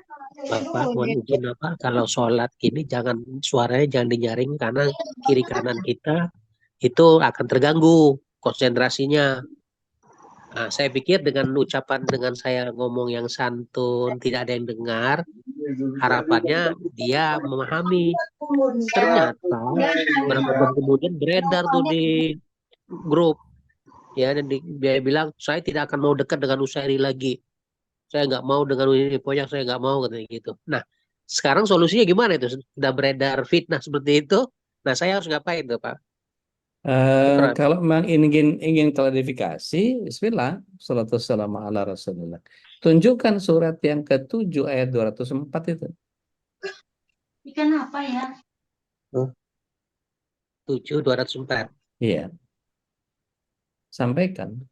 Bapak mohon izin kalau sholat gini suaranya jangan dinyaring karena kiri kanan kita itu akan terganggu. konsentrasinya. Nah, saya pikir dengan ucapan, dengan saya ngomong yang santun, tidak ada yang dengar, harapannya dia memahami. Ternyata berapa jam kemudian beredar tuh di grup, ya, dan dia bilang saya tidak akan mau dekat dengan Usairi lagi. Saya nggak mau dengan ini, pokoknya saya nggak mau, katanya gitu. Nah, sekarang solusinya gimana itu? Sudah beredar fitnah seperti itu. Nah, saya harus ngapain tuh, Pak? Syukran.
Kalau memang ingin klarifikasi, Bismillah, salatu wassalamu ala Rasulullah. Tunjukkan surat yang ke-7 ayat 204 itu.
Ikan apa ya?
7.204.
Iya. Sampaikan.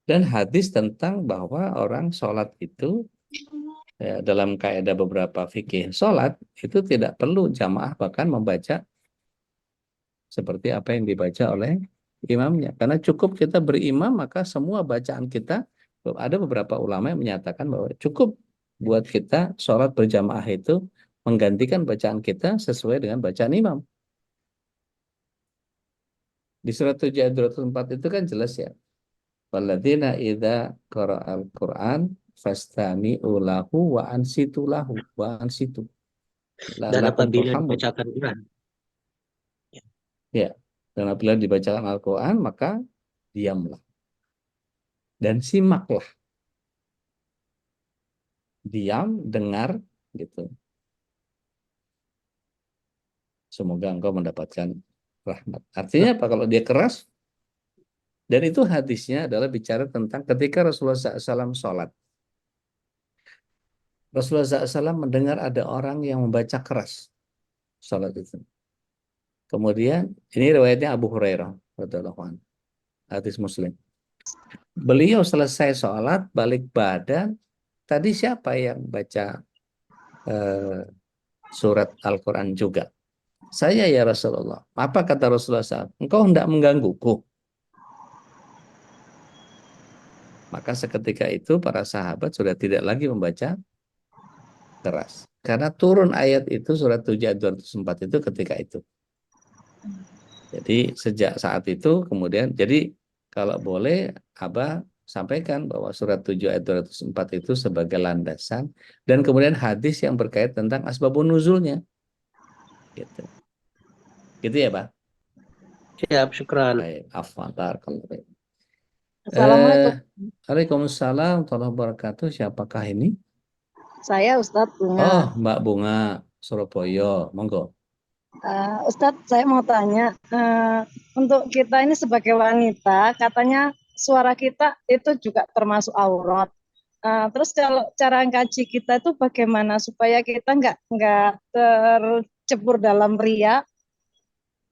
Dan hadis tentang bahwa orang sholat itu, ya, dalam kaidah beberapa fikih sholat, itu tidak perlu jamaah bahkan membaca seperti apa yang dibaca oleh imamnya. Karena cukup kita berimam, maka semua bacaan kita, ada beberapa ulama yang menyatakan bahwa cukup buat kita sholat berjamaah itu menggantikan bacaan kita sesuai dengan bacaan imam. Di surat 7 ayat 204 itu kan jelas ya. Walladzina idza qara'al Qur'an fastami'u lahu wa ansitu lahu wa ansitu.
Dan
La'allakum
apabila
turhamun.
dibacakan Quran,
Ya. Dan apabila dibacakan Al-Qur'an maka diamlah dan simaklah. Diam, dengar gitu. Semoga engkau mendapatkan rahmat. Artinya apa? Kalau dia keras, dan itu hadisnya adalah bicara tentang ketika Rasulullah SAW sholat. Rasulullah SAW mendengar ada orang yang membaca keras sholat itu. Kemudian, ini riwayatnya Abu Hurairah, radhiyallahu anhu, hadis Muslim. Beliau selesai sholat, balik badan, tadi siapa yang baca surat Al-Quran juga? Saya ya Rasulullah. Apa kata Rasulullah SAW? Engkau hendak menggangguku. Maka seketika itu para sahabat sudah tidak lagi membaca keras. Karena turun ayat itu surat 7 ayat 204 itu ketika itu. Jadi sejak saat itu kemudian, jadi kalau boleh Abah sampaikan bahwa surat 7 ayat 204 itu sebagai landasan dan kemudian hadis yang berkait tentang asbabun nuzulnya. Gitu. Gitu ya, Pak?
siap, syukran.
Baik, afwan, barakallahu.
Assalamualaikum.
Waalaikumsalam warahmatullahi wabarakatuh. Siapakah ini?
Saya Ustadz
Oh,
Bunga.
Mbak Bunga, Surabaya. Monggo.
Ustadz, saya mau tanya, untuk kita ini sebagai wanita, katanya suara kita itu juga termasuk aurat. Terus kalau cara ngaji kita itu bagaimana supaya kita nggak tercebur dalam ria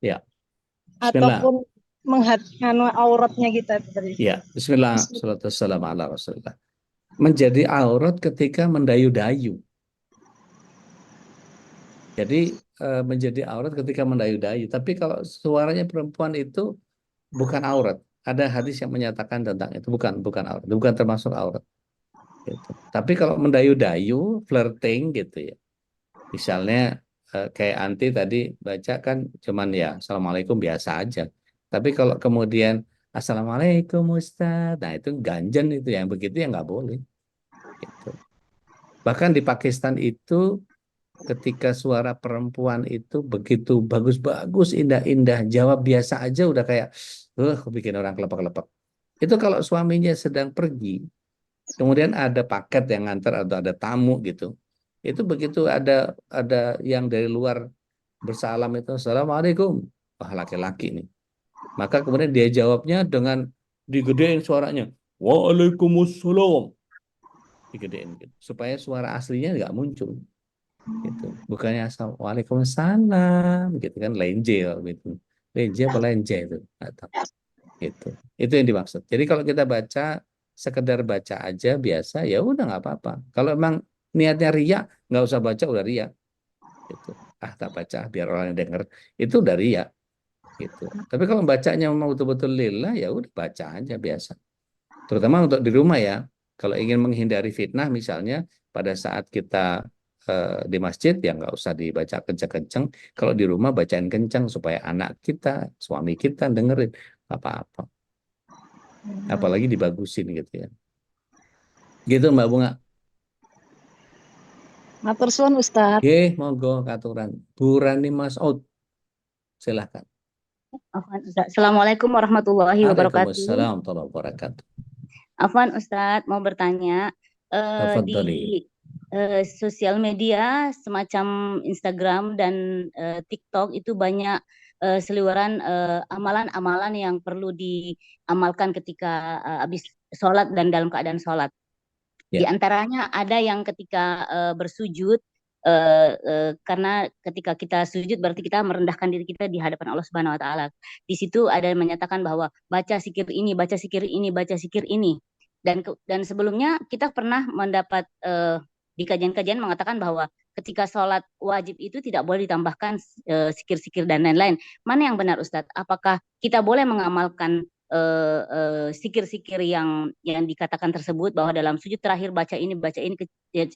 Ya. Bismillah.
ataupun menghadapkan auratnya kita itu tadi.
Ya, Bismillah, salatu wassalamu ala Rasulullah. Menjadi aurat ketika mendayu-dayu. Jadi menjadi aurat ketika mendayu-dayu. Tapi kalau suaranya perempuan itu bukan aurat. Ada hadis yang menyatakan tentang itu, bukan aurat, bukan termasuk aurat. Gitu. Tapi kalau mendayu-dayu, flirting gitu ya. Misalnya kayak Anti tadi baca kan cuman ya Assalamualaikum biasa aja. Tapi kalau kemudian Assalamualaikum Ustaz, nah itu ganjen itu yang begitu ya nggak boleh. Gitu. Bahkan di Pakistan itu ketika suara perempuan itu begitu bagus-bagus, indah-indah, jawab biasa aja udah kayak bikin orang kelepek-kelepek. Itu kalau suaminya sedang pergi, kemudian ada paket yang nganter atau ada tamu gitu. Itu begitu ada yang dari luar bersalam itu, Assalamualaikum. Wah, laki-laki nih. Maka kemudian dia jawabnya dengan digedein suaranya. Waalaikumsalam. Digedein gitu. Supaya suara aslinya nggak muncul. Gitu. Bukannya Waalaikumsalam gitu kan, lenje gitu. Lenje apa lenje itu? Atau gitu. Itu yang dimaksud. Jadi kalau kita baca sekedar baca aja biasa ya udah nggak apa-apa. Kalau emang niatnya ria, nggak usah baca udah ria. Gitu. Tak baca biar orang yang denger, itu udah ria. Gitu. Tapi kalau bacanya memang betul-betul lillah ya udah baca aja biasa. Terutama untuk di rumah ya. Kalau ingin menghindari fitnah misalnya pada saat kita di masjid ya nggak usah dibaca kenceng-kenceng. Kalau di rumah bacain kenceng supaya anak kita, suami kita dengerin. apa-apa. Apalagi dibagusin gitu ya. Gitu Mbak Bunga.
Matur suwun Ustadz.
Oke, monggo katuran. Bu Rani Mas'ud, silahkan.
Afwan, Ustaz. Assalamualaikum warahmatullahi wabarakatuh.
Waalaikumsalam warahmatullahi wabarakatuh.
Afwan Ustadz, mau bertanya
Tafadhali.
di sosial media semacam Instagram dan TikTok itu banyak seliweran amalan-amalan yang perlu diamalkan ketika habis sholat dan dalam keadaan sholat. Di
Ya.
antaranya ada yang ketika bersujud, karena ketika kita sujud berarti kita merendahkan diri kita di hadapan Allah Subhanahu Wa Taala. Di situ ada yang menyatakan bahwa baca zikir ini, baca zikir ini, baca zikir ini. Dan sebelumnya kita pernah mendapat di kajian-kajian mengatakan bahwa ketika sholat wajib itu tidak boleh ditambahkan zikir-zikir dan lain-lain. Mana yang benar Ustadz? Apakah kita boleh mengamalkan zikir-zikir yang dikatakan tersebut bahwa dalam sujud terakhir baca ini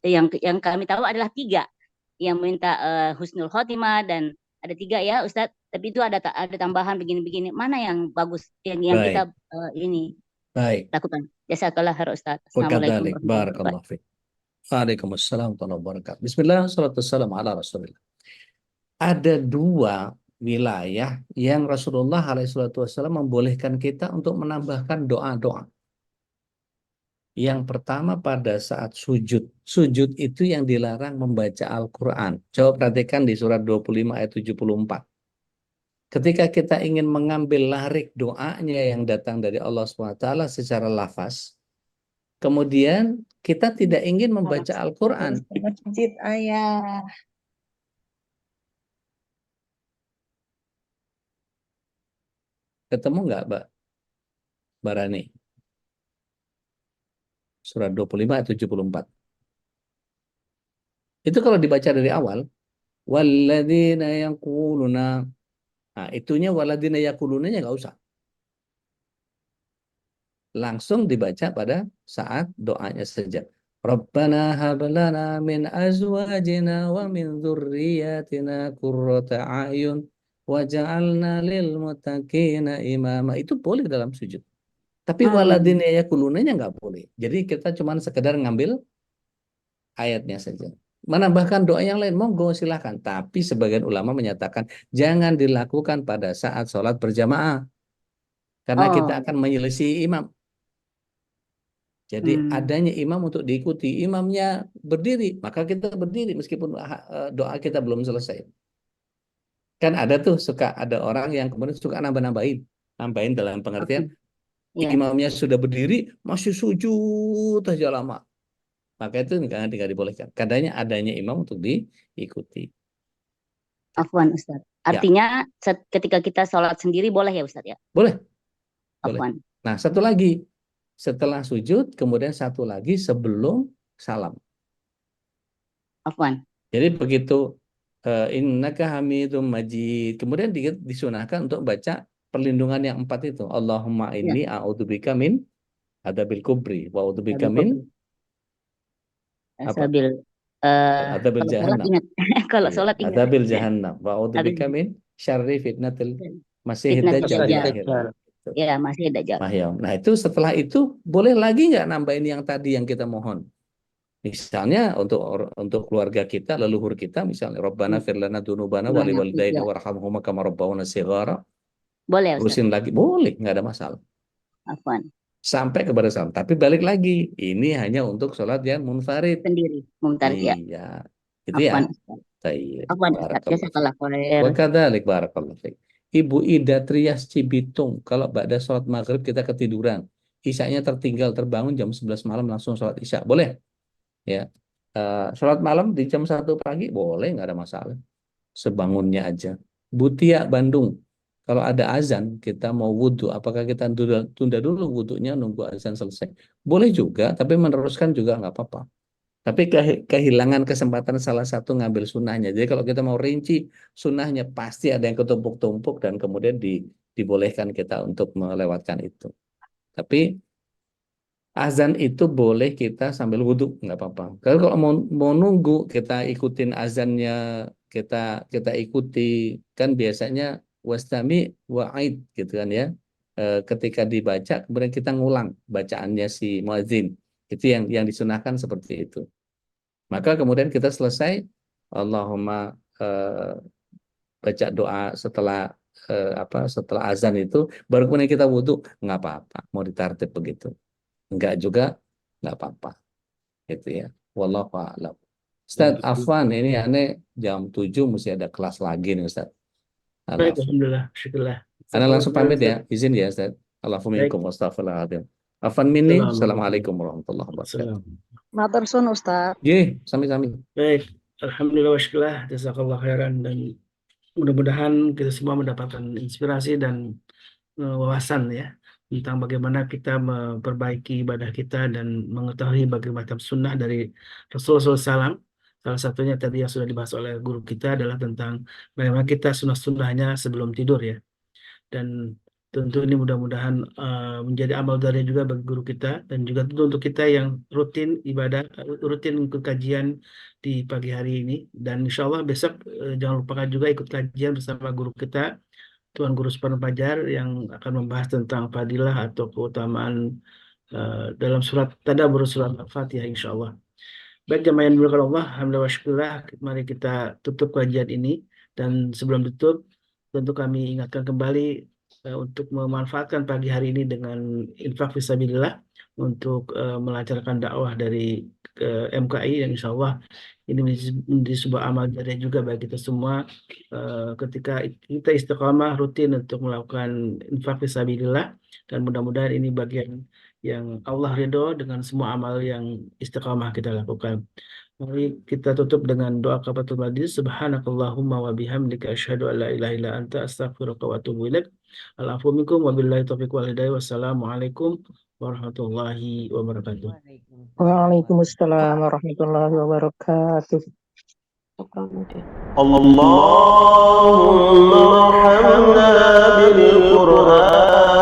yang kami tahu adalah 3 yang minta husnul khotimah dan ada 3 ya Ustadz, tapi itu ada tambahan begini-begini, mana yang bagus yang
Baik.
kita ini
Baik.
lakukan. Jazakallah khair Ustadz.
Wakadzalik.
Assalamualaikum warahmatullahi
Barakallahu fiik. Waalaikumsalam warahmatullahi wabarakatuh. Bismillah, salatu wassalamu ala Rasulillah. Ada 2 wilayah yang Rasulullah SAW membolehkan kita untuk menambahkan doa-doa. Yang pertama pada saat sujud. Sujud itu yang dilarang membaca Al-Quran. Coba perhatikan di surat 25 ayat 74. Ketika kita ingin mengambil larik doanya yang datang dari Allah SWT secara lafaz, kemudian kita tidak ingin membaca Al-Quran.
Masjid ayah.
Ketemu nggak, Mbak Barani? Surat 25 ayat 74. Itu kalau dibaca dari awal, walladzina yaquluna. Nah, itunya walladzina yaqulunanya nggak usah. Langsung dibaca pada saat doanya saja. Rabbana hab lana min azwajina wa min dzurriyyatina qurrata a'yun waj'alna lil muttaqina imama. Itu boleh dalam sujud. Tapi walladzina yaqulunanya nggak boleh. Jadi kita cuma sekedar ngambil ayatnya saja. Menambahkan doa yang lain, monggo silahkan. Tapi sebagian ulama menyatakan jangan dilakukan pada saat sholat berjamaah. Karena kita akan menyelisih imam. Jadi adanya imam untuk diikuti. Imamnya berdiri, maka kita berdiri meskipun doa kita belum selesai. Kan ada tuh, ada orang yang kemudian suka nambahin dalam pengertian. Imamnya sudah berdiri, masih sujud aja lama. Maka itu tidak dibolehkan. Kadangnya adanya imam untuk diikuti.
Afwan Ustaz. Artinya ketika kita sholat sendiri boleh ya Ustaz ya?
Boleh.
Afwan.
Nah, satu lagi. Setelah sujud, kemudian satu lagi sebelum salam.
Afwan.
Jadi begitu innaka hamidum majid. Kemudian disunahkan untuk baca perlindungan yang 4 itu. Allahumma inni a'udzubika min adabil kubri wa a'udzubika min adabil jahannam.
Kalau sholat ingat.
Adabil jahannam wa a'udzubika min syarri fitnatil masihid dajjal.
Ya, masih dajjal.
Nah, itu setelah itu boleh lagi nggak nambahin yang tadi yang kita mohon? Misalnya untuk keluarga kita, leluhur kita, misalnya Rabbana fir lana dzunubana wa liwalidayna warhamhuma kama rabbawna shighara.
Boleh, Ustaz.
Terusin lagi, boleh, nggak ada masalah.
Afwan.
Sampai kepada salam. Tapi balik lagi, ini hanya untuk sholat yang munfarid.
Sendiri, munfarid ya.
Iya, itu ya. Baik.
Afwan, jazakallah khair.
Wa kadzalik barakallahu fiik. Ibu Ida Trias Cibitung, kalau pada sholat maghrib kita ketiduran, isyanya tertinggal, terbangun jam 11 malam langsung sholat isya, boleh? Ya, sholat malam di jam 1 pagi boleh, nggak ada masalah, sebangunnya aja. Butia Bandung, kalau ada azan kita mau wudhu, apakah kita tunda dulu wudhunya nunggu azan selesai? Boleh juga, tapi meneruskan juga nggak apa-apa. Tapi kehilangan kesempatan salah satu ngambil sunnahnya. Jadi kalau kita mau rinci sunnahnya, pasti ada yang ketumpuk-tumpuk dan kemudian dibolehkan kita untuk melewatkan itu. Tapi azan itu boleh kita sambil wudhu, nggak apa-apa. Kalau mau nunggu, kita ikutin azannya, kita ikuti, kan biasanya wastami wa'id gitu kan ya. ketika dibaca kemudian kita ngulang bacaannya si muadzin. Itu yang disunahkan seperti itu. Maka kemudian kita selesai Allahumma baca doa setelah setelah azan itu, baru kemudian kita wudhu, nggak apa-apa, mau ditartib begitu. Enggak juga, nggak apa-apa. Gitu ya. Wallahu a'lam. Ustaz Afwan, ini aneh jam 7 mesti ada kelas lagi nih Ustaz.
Baik, alhamdulillah, syukurlah.
Ana langsung pamit ya, izin ya Ustaz. Alhamdulillah, wastaghfirullahaladzim. Afwan minni, assalamualaikum warahmatullahi wabarakatuh.
Matur suwun Ustaz.
Nggih, sami-sami.
Baik, alhamdulillah wa syukurlah, jazakallah khairan, dan mudah-mudahan kita semua mendapatkan inspirasi dan wawasan ya tentang bagaimana kita memperbaiki ibadah kita dan mengetahui berbagai sunnah dari Rasulullah SAW. Salah satunya tadi yang sudah dibahas oleh guru kita adalah tentang bagaimana kita sunnah-sunnahnya sebelum tidur ya. Dan tentu ini mudah-mudahan menjadi amal dari juga bagi guru kita, dan juga tentu untuk kita yang rutin ibadah, rutin ikut kajian di pagi hari ini. Dan insya Allah besok jangan lupakan juga ikut kajian bersama guru kita, Tuan Guru Suparno Fajar, yang akan membahas tentang fadilah atau keutamaan dalam tadabbur surat Al-Fatihah insya Allah. Baik jamaah yang dimuliakan Allah, alhamdulillah wa syukurlah, mari kita tutup kajian ini. Dan sebelum tutup, tentu kami ingatkan kembali untuk memanfaatkan pagi hari ini dengan infak fisabilillah untuk melancarkan dakwah dari MKI, dan insya Allah ini menjadi sebuah amal jariah juga bagi kita semua ketika kita istiqamah rutin untuk melakukan infak fisabilillah, dan mudah-mudahan ini bagian yang Allah ridho dengan semua amal yang istiqamah kita lakukan. Mari kita tutup dengan doa kafaratul majlis. Subhanakallahumma wa bihamdika asyhadu an la ilaha illa anta astaghfiruka wa atubu ilaik. Al-afwu minkum wa billahi taufiq wal hidayah. Wassalamualaikum warahmatullahi wabarakatuh.
Waalaikumsalam warahmatullahi wabarakatuh.
Allahumma arhamna bil Qur'an